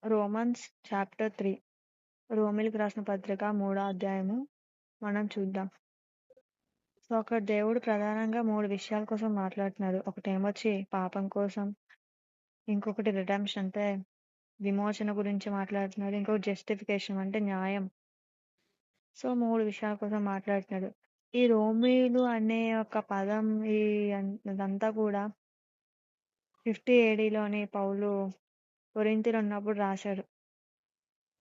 Romans chapter 3 రోమిలికి రాసిన పత్రిక 3వ అధ్యాయము మనం చూద్దాం. సో, అక్కడ దేవుడు ప్రధానంగా 3 విషయాల కోసం మాట్లాడుతున్నాడు. ఒకటేమొచ్చి పాపం కోసం, ఇంకొకటి రిడెంప్షన్ అంటే విమోచన గురించి మాట్లాడుతున్నాడు. ఇంకొకటి జస్టిఫికేషన్ అంటే న్యాయం. సో, 3 విషయాల కోసం మాట్లాడుతున్నాడు. ఈ రోమీయులు అనే ఒక పదం ఇదంతా కూడా 50 ఏడీలోని పౌలు కొరింథీలో ఉన్నప్పుడు రాశాడు.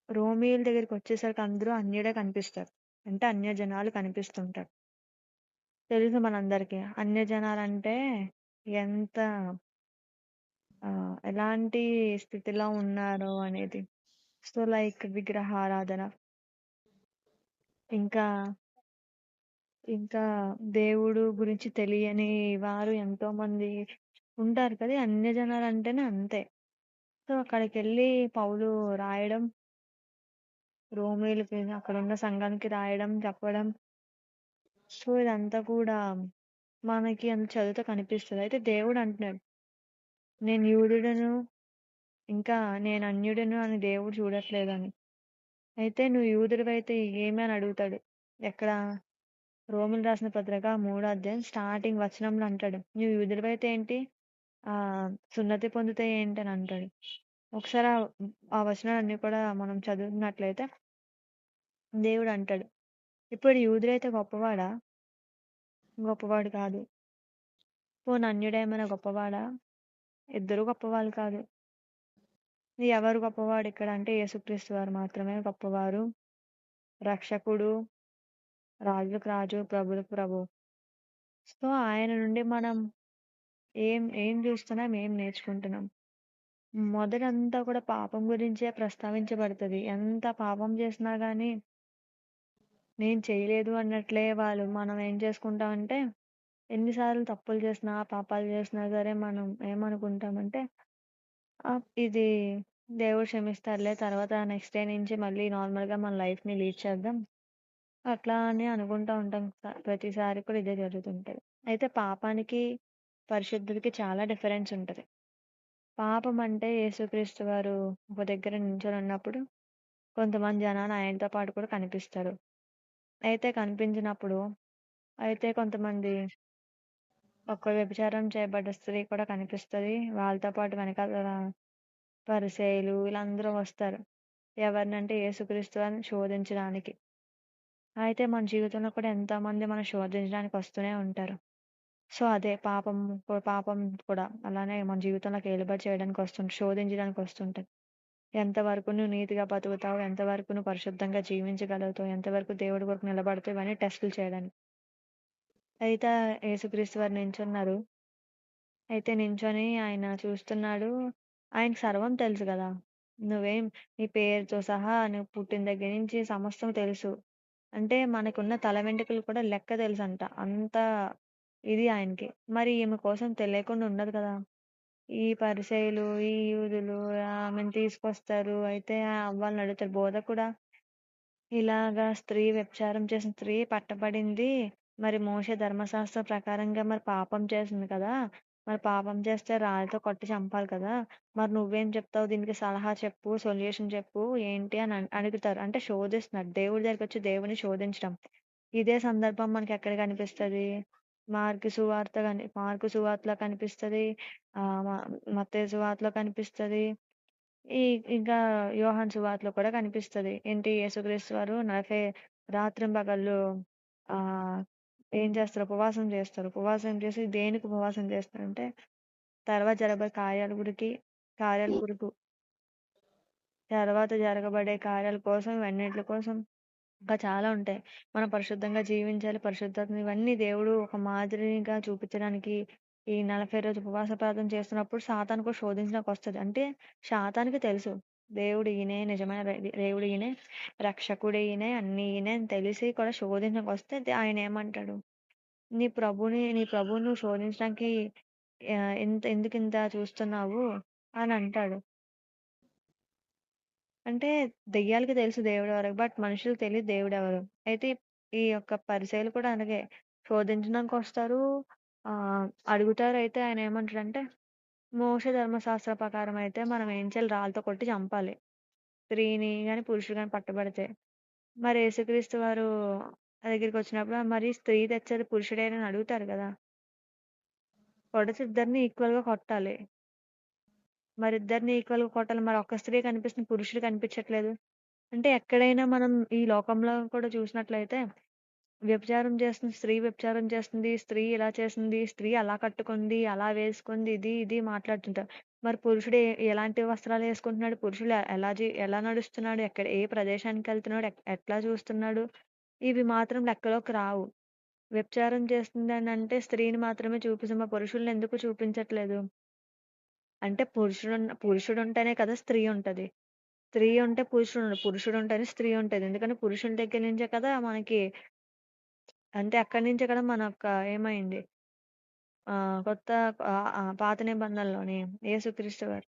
రోమీయుల దగ్గరికి వచ్చేసరికి అందరూ అన్యుడే కనిపిస్తారు. అంటే అన్యజనాలు కనిపిస్తుంటారు. తెలుసు మనందరికీ. అన్యజనాలంటే ఎంత ఎలాంటి స్థితిలో ఉన్నారో అనేది. సో, లైక్ విగ్రహారాధన. ఇంకా ఇంకా దేవుడు గురించి తెలియని వారు ఎంతోమంది ఉంటారు కదా! అన్యజనాలంటేనే అంతే. సో, అక్కడికెళ్ళి పౌలు రాయడం, రోమీయులకి అక్కడున్న సంఘానికి రాయడం, చెప్పడం. సో, ఇదంతా కూడా మనకి చదివితే కనిపిస్తది. అయితే దేవుడు అంటున్నాడు, నేను యూదుడను, ఇంకా నేను అన్యుడను అని దేవుడు చూడట్లేదని. అయితే నువ్వు యూదుడివైతే ఏమి అని అడుగుతాడు. ఎక్కడ? రోమిలకు రాసిన పత్రిక 3వ అధ్యాయం స్టార్టింగ్ వచనంలో అంటాడు. నువ్వు యూదుడివైతే ఏంటి? సున్నతి పొందితే ఏంటి అని అంటాడు. ఒకసారి ఆ వచనాలన్నీ కూడా మనం చదువుతున్నట్లయితే దేవుడు అంటాడు, ఇప్పుడు యూదుడైతే గొప్పవాడా? గొప్పవాడు కాదు. పోనీ అన్యుడేమైనా గొప్పవాడా? ఇద్దరు గొప్పవాళ్ళు కాదు. ఎవరు గొప్పవాడు ఇక్కడ అంటే యేసుక్రీస్తు వారు మాత్రమే గొప్పవారు, రక్షకుడు, రాజులకు రాజు, ప్రభులకు ప్రభు. సో, ఆయన నుండి మనం ఏం ఏం చూస్తున్నాం, ఏం నేర్చుకుంటున్నాం. మొదటంతా కూడా పాపం గురించే ప్రస్తావించబడుతది. ఎంత పాపం చేసినా గానీ నేను చేయలేదు అన్నట్లే మనం ఏం చేసుకుంటామంటే, ఎన్నిసార్లు తప్పులు చేసినా, పాపాలు చేసినా సరే మనం ఏమనుకుంటామంటే, ఇది దేవుడు క్షమిస్తాడులే, తర్వాత నెక్స్ట్ డే నుంచి మళ్ళీ నార్మల్‌గా మన లైఫ్‌ని లీడ్ చేద్దాం. అట్లా అని అనుకుంటా ఉంటాం. ప్రతిసారి కూడా ఇదే జరుగుతుంటది. అయితే పాపానికి, పరిశుద్ధతకి చాలా డిఫరెన్స్ ఉంటది. పాపం అంటే యేసుక్రీస్తు వారు ఒక దగ్గర నించొనున్నప్పుడు కొంతమంది జనాలు ఆయనతో పాటు కూడా కనిపిస్తారు. అయితే కనిపించినప్పుడు కొంతమంది ఒక వ్యభిచారం చేయబడ్డ స్త్రీ కూడా కనిపిస్తది. వాళ్ళతో పాటు వెనకాతల పరిసయ్యులు వీళ్ళందరూ వస్తారు. ఎవరినంటే యేసుక్రీస్తు వారిని శోధించడానికి. అయితే మన జీవితంలో కూడా ఎంతోమంది మనం శోధించడానికి వస్తూనే ఉంటారు. సో, అదే పాపం కూడా అలానే మన జీవితంలోకి ఏలుబడి చేయడానికి శోధించడానికి వస్తుంటది. ఎంతవరకు నువ్వు నీతిగా బతుకుతావు? ఎంతవరకు నువ్వు పరిశుద్ధంగా జీవించగలుగుతావు? ఎంతవరకు దేవుడి కొరకు నిలబడతావు? ఇవన్నీ టెస్టులు చేయడానికి. అయితే యేసుక్రీస్తు వారు నించున్నారు. అయితే నించొని ఆయన చూస్తున్నాడు. ఆయనకి సర్వం తెలుసు గదా! నీ పేరుతో సహా నువ్వు పుట్టిన దగ్గర నుంచి సమస్తం తెలుసు. అంటే మనకున్న తల వెంట్రుకలు కూడా లెక్క తెలుసంట. అంత ఇది ఆయనకి. మరి ఈమె కోసం తెలియకుండా ఉండదు కదా! ఈ పరిసయ్యులు, ఈ యూదులు ఆమెను తీసుకొస్తారు. అయితే వాళ్ళని అడుగుతారు, బోధకుడా, ఇలాగా వ్యభిచారం చేసిన స్త్రీ పట్టబడింది. మరి మోషే ధర్మశాస్త్ర ప్రకారంగా మరి పాపం చేసింది కదా! మరి పాపం చేస్తే రాళ్ళతో కొట్టి చంపాలి కదా! మరి నువ్వేం చెప్తావు? దీనికి సలహా చెప్పు, సొల్యూషన్ చెప్పు ఏంటి అని అడుగుతారు. అంటే శోధిస్తున్నాడు. దేవుడి దగ్గరికొచ్చి దేవుడిని శోధించడం. ఇదే సందర్భం మనకెక్కడ కనిపిస్తది? మార్కు సువార్తలో కనిపిస్తది. ఆహ్, మ మత్తయి సువార్తలో కనిపిస్తది. ఈ ఇంకా యోహాను సువార్తలో కూడా కనిపిస్తది. ఏంటి యేసుక్రీస్తు వారు రాత్రింబగళ్ళు ఆహ్, ఏం చేస్తారు? ఉపవాసం చేస్తారు. ఉపవాసం చేసి దేనికి ఉపవాసం చేస్తారంటే, తర్వాత జరగబోయే కార్యాల కొరకు, తర్వాత జరగబడే కార్యాల కోసం, ఇవన్నిట్ల కోసం ఇంకా చాలా ఉంటాయి. మనం పరిశుద్ధంగా జీవించాలి. పరిశుద్ధతని ఇవన్నీ దేవుడు ఒక మాదిరిగా చూపించడానికి ఈ 40 రోజులు ఉపవాస ప్రార్థన చేస్తున్నప్పుడు సాతాను కూడా శోధించడానికొస్తది. అంటే సాతానుకి తెలుసు. దేవుడు ఈయనే, నిజమైన దేవుడు ఈయనే, రక్షకుడు ఈయనే, అన్నీ ఈయనే అని తెలిసి కూడా శోధించడానికొస్తే ఆయన ఏమంటాడు? నీ ప్రభువుని నువ్వు శోధించడానికి ఎందుకింత చూస్తున్నావు అని అంటాడు. అంటే దెయ్యాలకి తెలుసు దేవుడెవరో. బట్ మనుషులకి తెలీదు దేవుడెవరో. అయితే ఈ యొక్క పరిసయ్యులు కూడా అలాగే శోధించడానికొస్తారు. ఆహ్, అడుగుతారు. అయితే ఆయన ఏమంటాడంటే, మోషే ధర్మశాస్త్ర ప్రకారం అయితే మనం ఏం చేయాలి? రాళ్ళతో కొట్టి చంపాలి. స్త్రీని గాని, పురుషుడు గాని పట్టబడితే. మరి యేసుక్రీస్తు వారు దగ్గరికొచ్చినప్పుడు మరి స్త్రీ తెచ్చేది పురుషుడేనా అని అడుగుతారు గదా! కొడితే ఇద్దరిని ఈక్వల్‌గా కొట్టాలి. మరి ఇద్దరిని ఈక్వల్‌గా కొట్టాలి. మరి ఒక్క స్త్రీ కనిపిస్తుంది. పురుషుడు కనిపించట్లేదు. అంటే ఎక్కడైనా మనం ఈ లోకంలో కూడా చూసినట్లయితే వ్యభిచారం చేస్తుంది. స్త్రీ వ్యభిచారం చేస్తుంది. స్త్రీ ఇలా చేసింది. స్త్రీ అలా కట్టుకుంది. అలా వేసుకుంది. ఇది, ఇది మాట్లాడుతుంటారు. మరి పురుషుడు ఎలాంటి వస్త్రాలు వేసుకుంటున్నాడు? పురుషుడు ఎలా నడుస్తున్నాడు? ఎక్కడ ఏ ప్రదేశానికెళ్తున్నాడు? ఎట్లా చూస్తున్నాడు? ఇవి మాత్రం లెక్కలోకి రావు. వ్యభిచారం చేస్తుందనంటే స్త్రీని మాత్రమే చూపిస్తాం. మరి పురుషుల్ని ఎందుకు చూపించట్లేదు? అంటే పురుషుడుంటేనే కదా స్త్రీ ఉంటది. స్త్రీ ఉంటే పురుషుడుండడు. పురుషుడుంటేనే స్త్రీ ఉంటది. ఎందుకంటే పురుషుని దగ్గర నుంచే కదా మనకి అంటే అక్కడి నుంచే కదా మనొక్క ఏమైంది కొత్త పాత నిబంధనలోని యేసుక్రీస్తు వారు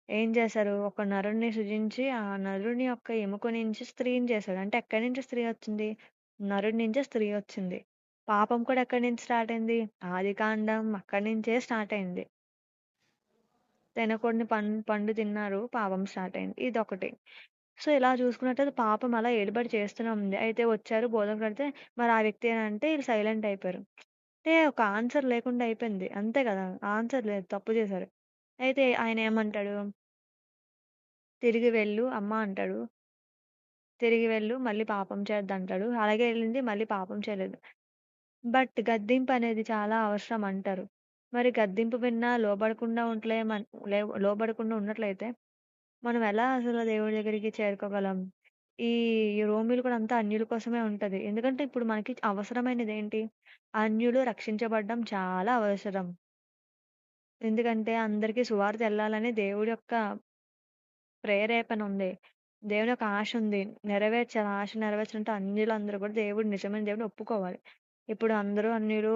ఏం చేశారు? ఒక నరుడిని సృజించి, ఆ నరుని యొక్క ఎముక నుంచి స్త్రీని చేశాడు. అంటే ఎక్కడి నుంచి స్త్రీ వచ్చింది? నరుడి నుంచే స్త్రీ వచ్చింది. పాపం కూడా ఎక్కడి నుంచి స్టార్ట్ అయింది? ఆదికాండం అక్కడి నుంచే స్టార్ట్ అయింది. తినకూడని పండు తిన్నారు. పాపం స్టార్ట్ అయింది. ఇదొకటి. సో, ఇలా చూసుకున్నట్టయితే పాపం అలా ఏలుబడి చేస్తూనే ఉంది. అయితే వచ్చారు బోధకుడు అడిగితే, మరి ఆ వ్యక్తి అంటే ఈళ్ళు సైలెంట్ అయిపోయారు. అంటే ఒక ఆన్సర్ లేకుండా అయిపోయింది. అంతే కదా! ఆన్సర్ లేదు. తప్పు చేశారు. అయితే ఆయన ఏమంటాడు? తిరిగి వెళ్ళు అమ్మా అంటాడు. తిరిగి వెళ్ళు మళ్ళీ పాపం చేయొద్దంటాడు. అలాగే ఎళ్ళింది మళ్ళీ పాపం చేయలేదు. బట్ గద్దింపనేది చాలా అవసరం అంటారు. మరి గద్దింపు విన్నా లోబడకుండా ఉన్నట్లయితే మనం ఎలా అసలు దేవుడి దగ్గరికి చేరుకోగలం? ఈ రోమీలు కూడా అంతా అన్యుల కోసమే ఉంటది. ఎందుకంటే ఇప్పుడు మనకి అవసరమైనదేంటి? అన్యులు రక్షించబడడం చాలా అవసరం. ఎందుకంటే అందరికీ సువార్త ఎళ్ళాలని దేవుడి యొక్క ప్రేరేపణ ఉంది. దేవుని యొక్క ఆశ ఉంది. నెరవేర్చాలి. ఆశ నెరవేర్చాలంటే అన్యులందరూ కూడా నిజమైన దేవుడిని ఒప్పుకోవాలి. ఇప్పుడు అందరూ అన్యులు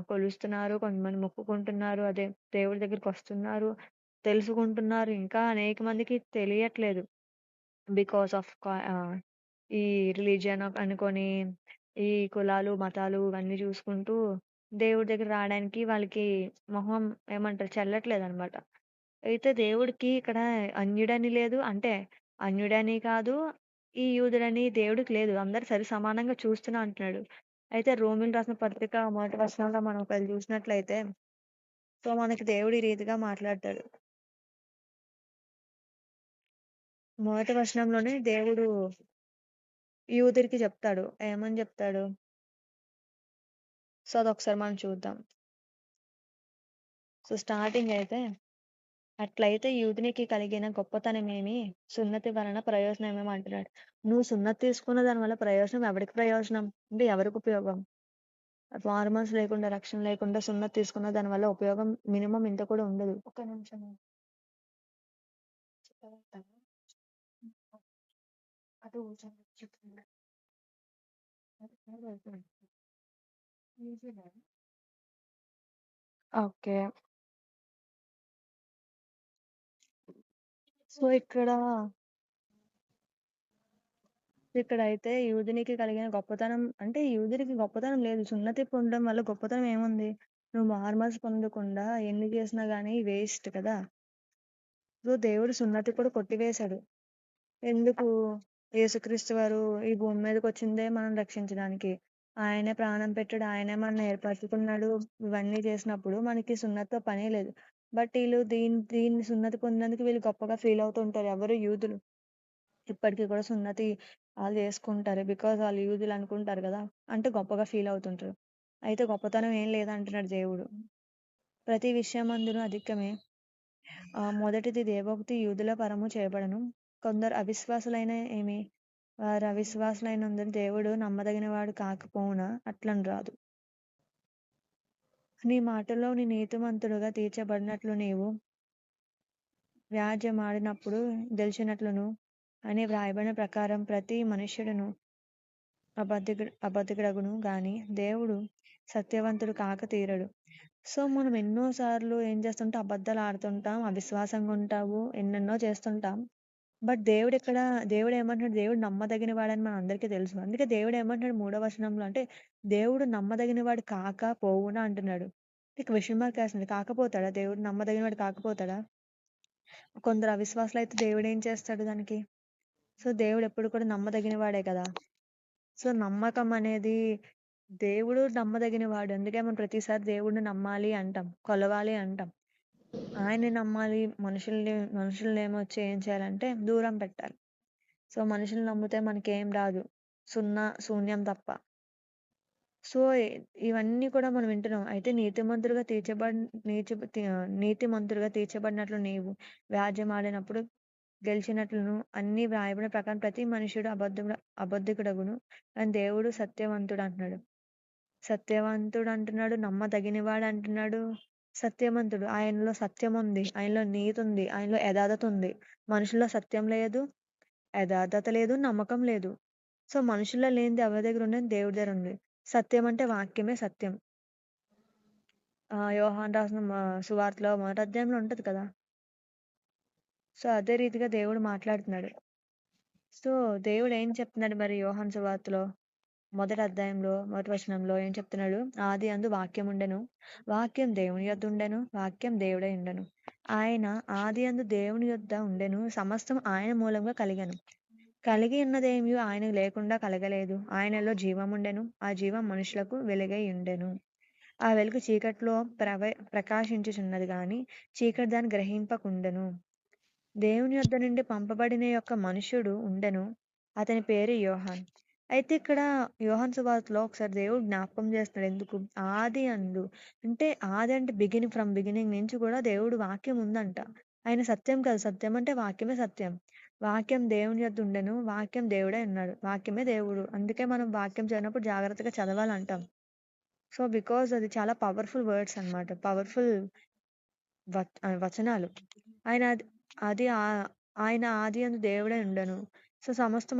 కొలుస్తున్నారు. కొంతమంది మొక్కుకుంటున్నారు. అదే దేవుడి దగ్గరికొస్తున్నారు. తెలుసుకుంటున్నారు. ఇంకా అనేక మందికి తెలియట్లేదు. బికాస్ ఆఫ్ ఈ రిలీజియన్ అనుకోని, ఈ కులాలు, మతాలు ఇవన్నీ చూసుకుంటూ దేవుడి దగ్గర రాడానికి వాళ్ళకి మొహం ఏమంటారు చెల్లట్లేదనమాట. అయితే దేవుడికి ఇక్కడ అన్యుడని లేదు. అంటే అన్యుడని కాదు, ఈ యూదుడని దేవుడికి లేదు. అందరూ సరి సమానంగా చూస్తున్నా అంటున్నాడు. అయితే రోమీయులు రాసిన పత్రిక మొదటి వచనంలో మనం ఒకవేళ చూసినట్లయితే, సో, మనకి దేవుడు ఈ రీతిగా మాట్లాడతాడు. మొదటి వచనంలోనే దేవుడు యూదుడికి చెప్తాడు. ఏమని చెప్తాడు? సో, అదొకసారి మనం చూద్దాం. సో, స్టార్టింగ్ అయితే అట్లయితే యూదునికి కలిగిన గొప్పతనమేమి? సున్నతి వలన ప్రయోజనమేమి అంటున్నాడు. నువ్వు సున్నతి తీసుకున్న దాని వల్ల ప్రయోజనం ఎవడికి ప్రయోజనం? అంటే ఎవరికి ఉపయోగం? మారుమనసు లేకుండా, రక్షణ లేకుండా సున్నతి తీసుకున్న దాని వల్ల ఉపయోగం మినిమం ఇంత కూడా ఉండదు. ఒక్క నిమిషం చెప్పగలుగుతావా? అటు కూర్చోండి చెప్తున్నా. ఓకే. సో, ఇక్కడైతే యూదునికి కలిగిన గొప్పతనం అంటే యూదునికి గొప్పతనం లేదు. సున్నతి పొందడం వల్ల గొప్పతనం ఏముంది? నువ్వు మారుమనసు పొందకుండా ఎన్ని చేసినా గాని వేస్ట్ కదా! సో, దేవుడు సున్నతి కూడా కొట్టివేశాడు. ఎందుకు? యేసుక్రీస్తు వారు ఈ భూమి మీదకొచ్చిందే మనం రక్షించడానికి. ఆయనే ప్రాణం పెట్టాడు. ఆయనే మనల్ని ఏర్పరచుకున్నాడు. ఇవన్నీ చేసినప్పుడు మనకి సున్నతితో పనే లేదు. బట్ ఈళ్ళు దీన్ని సున్నతి పొందినందుకు వీళ్ళు గొప్పగా ఫీల్ అవుతూ ఉంటారు. ఎవరు? యూదులు. ఇప్పటికి కూడా సున్నతి ఆళ్ళు చేసుకుంటారు. బికాజ్ ఆళ్ళు యూదులు అనుకుంటారు గదా! అంటే గొప్పగా ఫీల్ అవుతుంటారు. అయితే గొప్పతనం ఏం లేదంటున్నాడు దేవుడు. ప్రతి విషయమందును అధికమే. మొదటిది దేవోక్తి యూదుల పరము చేయబడెను. కొందరు అవిశ్వాసులైన ఏమి? వారు అవిశ్వాసులైనందున దేవుడు నమ్మదగినవాడు కాకపోవునా అట్లని రాదు. నీ మాటల్లో నీ నీతిమంతుడుగా తీర్చబడినట్లు నీవు వ్యాజ్యెమాడినప్పుడు గెలిచినట్లును అని వ్రాయబడిన ప్రకారం ప్రతి మనుష్యుడును అబద్ధికుడగును గాని దేవుడు సత్యవంతుడు కాక తీరడు. సో, మనం ఎన్నో సార్లు ఏం చేస్తుంటాం? అబద్ధాలు ఆడుతుంటాం. అవిశ్వాసంగా ఉంటాము. ఎన్నెన్నో చేస్తుంటాం. బట్ దేవుడు ఏమంటున్నాడు? దేవుడు నమ్మదగిన వాడని మనందరికీ తెలుసు. అందుకే దేవుడు ఏమంటున్నాడు మూడో వచనంలో అంటే, దేవుడు నమ్మదగిన వాడు కాకపోవునా అంటున్నాడు. నీకు క్వెషన్ మార్క్ ఏస్తుంది. కాకపోతాడా? దేవుడు నమ్మదగిన వాడు కాకపోతాడా? కొందరు అవిశ్వాసులైతే దేవుడేం చేస్తాడు దానికి? సో, దేవుడెప్పుడు కూడా నమ్మదగిన వాడే కదా! సో, నమ్మకం అనేది దేవుడు నమ్మదగినవాడు. అందుకే మనం ప్రతిసారి దేవుడిని నమ్మాలి అంటాం. కొలవాలి అంటాం. ఆయన్ని నమ్మాలి. మనుషులనేమో వచ్చి ఏం చేయాలంటే దూరం పెట్టాలి. సో, మనుషుల్ని నమ్మితే మనకేం రాదు. శూన్యం తప్ప. సో, ఇవన్నీ కూడా మనం వింటున్నాం. అయితే నీతిమంతుడుగా తీర్చబడినట్లు నీవు వ్యాజ్యెమాడినప్పుడు గెలిచినట్లును అన్నీ వ్రాయబడిన ప్రకారం ప్రతి మనుష్యుడు అబద్ధికుడగును. కానీ దేవుడు సత్యవంతుడంటున్నాడు. సత్యవంతుడంటున్నాడు, నమ్మదగినవాడంటున్నాడు, సత్యవంతుడు. ఆయనలో సత్యముంది, ఆయనలో నీతుంది, ఆయనలో యథార్థతుంది. మనుషుల్లో సత్యం లేదు, యథార్థత లేదు, నమ్మకం లేదు. సో, మనుషుల్లో లేనిది ఎవరి దగ్గర ఉన్నది? దేవుడి దగ్గర ఉంది. సత్యం అంటే వాక్యమే సత్యం. యోహాను రాసిన సువార్తలో మొదటి అధ్యాయంలో ఉంటది కదా! సో, అదే రీతిగా దేవుడు మాట్లాడుతున్నాడు. సో, దేవుడు ఏం చెప్తున్నాడు మరి యోహాను సువార్తలో? మొదటి అధ్యాయంలో, మొదటి వచనంలో ఏం చెప్తున్నాడు? ఆదియందు వాక్యం ఉండెను. వాక్యం దేవుని యొద్ద ఉండెను. వాక్యం దేవుడై ఉండెను. ఆయన ఆదియందు దేవుని యొద్ద ఉండెను. సమస్తం ఆయన మూలంగా కలిగెను. కలిగి ఉన్నదేమియు ఆయనకు లేకుండా కలగలేదు. ఆయనలో జీవముండెను. ఆ జీవం మనుషులకు వెలుగై ఉండెను. ఆ వెలుగు చీకట్లో ప్రకాశించుచున్నది గాని చీకటి దాన్ని గ్రహింపకుండెను. దేవుని యొద్ద నుండి పంపబడిన యొక్క మనుష్యుడు ఉండెను. అతని పేరు యోహాన్. అయితే ఇక్కడ యోహాను సువార్తలో ఒకసారి దేవుడు జ్ఞాపకం చేస్తున్నాడు. ఎందుకు? ఆది అందు అంటే ఆది అంటే బిగినింగ్ నుంచి కూడా దేవుడు వాక్యం ఉందంట. ఆయన సత్యం కాదు. సత్యం అంటే వాక్యమే సత్యం. వాక్యం దేవుని యొద్ద ఉండెను. వాక్యం దేవుడే ఉన్నాడు. వాక్యమే దేవుడు. అందుకే మనం వాక్యం చదివినప్పుడు జాగ్రత్తగా చదవాలంటాం. సో, బికాజ్ అది చాలా పవర్‌ఫుల్ వర్డ్స్ అన్నమాట. పవర్‌ఫుల్ వచనాలు. ఆయన అది అది ఆయన ఆదియందు దేవుడై ఉండెను. సో, సమస్తం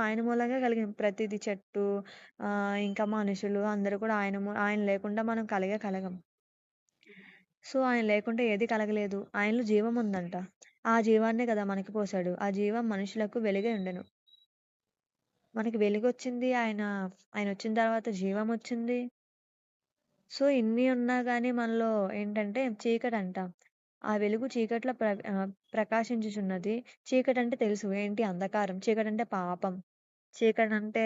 ఆయన మూలంగా కలిగింది. ప్రతిది చెట్టు, ఇంకా మనుషులు అందరూ కూడా ఆయన లేకుండా మనం కలగం. సో, ఆయన లేకుండా ఏది కలగలేదు. ఆయనలో జీవం ఉందంట. ఆ జీవాన్నే కదా మనకి పోసాడు. ఆ జీవం మనుషులకు వెలుగై ఉండెను. మనకి వెలుగొచ్చింది. ఆయనొచ్చిన తర్వాత జీవమొచ్చింది. సో, ఇన్ని ఉన్నా గాని మనలో ఏంటంటే చీకటంట. ఆ వెలుగు చీకట్లో ప్రకాశించుచున్నది. చీకటంటే తెలుసు. ఏంటి? అంధకారం. చీకటంటే పాపం. చీకటంటే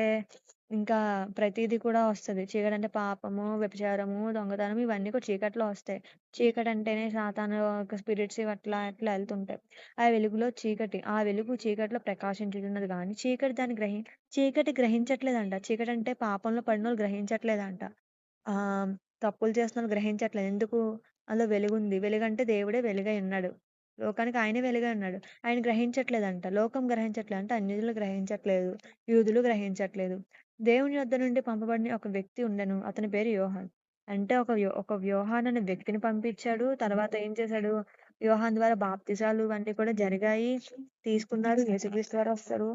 ఇంకా ప్రతీది కూడా వస్తది. చీకటంటే పాపము, వ్యభిచారము, దొంగతనం ఇవన్నీ కూడా చీకట్లో వస్తాయి. చీకటంటేనే సాతాను యొక్క స్పిరిట్స్ అట్లా ఎళ్తుంటాయి. ఆ వెలుగులో చీకటి. ఆ వెలుగు చీకట్లో ప్రకాశించుచున్నది గానీ చీకటి గ్రహించట్లేదంట. చీకటంటే పాపంలో పడినోళ్ళు గ్రహించట్లేదంట. ఆహ్, తప్పులు చేస్తున్నోళ్ళు గ్రహించట్లేదు. ఎందుకు? అందులో వెలుగుంది. వెలుగంటే దేవుడే వెలుగై ఉన్నాడు. లోకానికి ఆయనే వెలుగై ఉన్నాడు. ఆయన గ్రహించట్లేదంట. లోకం గ్రహించట్లేదు. అంటే అన్యజనులు గ్రహించట్లేదు. యూదులు గ్రహించట్లేదు. దేవుని యొద్ద నుండి పంపబడిన ఒక వ్యక్తి ఉండెను. అతని పేరు యోహాన్. అంటే ఒక యోహాన్ అనే వ్యక్తిని పంపించాడు. తర్వాత ఏం చేశాడు? యోహాన్ ద్వారా బాప్తిసాలు ఇవన్నీ కూడా జరిగాయి. తీసుకున్నారు. యేసుక్రీస్తు వారు వస్తారు.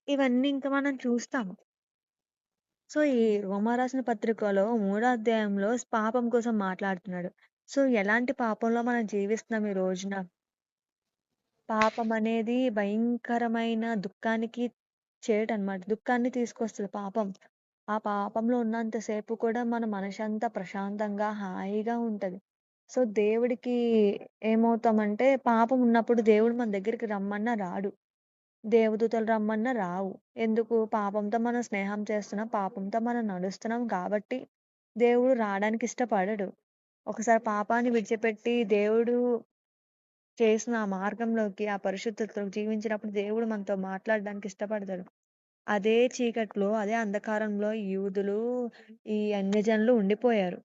ఇవన్నీ ఇంకా మనం చూస్తాము. సో, ఈ రోమా రాసిన పత్రికలో మూడో అధ్యాయంలో పాపం కోసం మాట్లాడుతున్నాడు. సో, ఎలాంటి పాపంలో మనం జీవిస్తున్నాం ఈ రోజున? పాపం అనేది భయంకరమైన దుఃఖానికి చేటనమాట. దుఃఖాన్ని తీసుకొస్తది పాపం. ఆ పాపంలో ఉన్నంత సేపు కూడా మన మనసంతా ప్రశాంతంగా, హాయిగా ఉంటది. సో, దేవుడికి ఏమవుతామంటే పాపం ఉన్నప్పుడు దేవుడు మన దగ్గరికి రమ్మన్నా రాడు. దేవదూతలు రమ్మన్నా రావు. ఎందుకు? పాపంతో మనం స్నేహం చేస్తున్నాం. పాపంతో మనం నడుస్తున్నాం కాబట్టి దేవుడు రాడానికి ఇష్టపడడు. ఒకసారి పాపాన్ని విడిచిపెట్టి దేవుడు చేసిన ఆ మార్గంలోకి, ఆ పరిశుద్ధతలో జీవించినప్పుడు దేవుడు మనతో మాట్లాడడానికి ఇష్టపడతాడు. అదే చీకట్లో, అదే అంధకారంలో ఈ యూదులు, ఈ అన్యజనులు ఉండిపోయారు.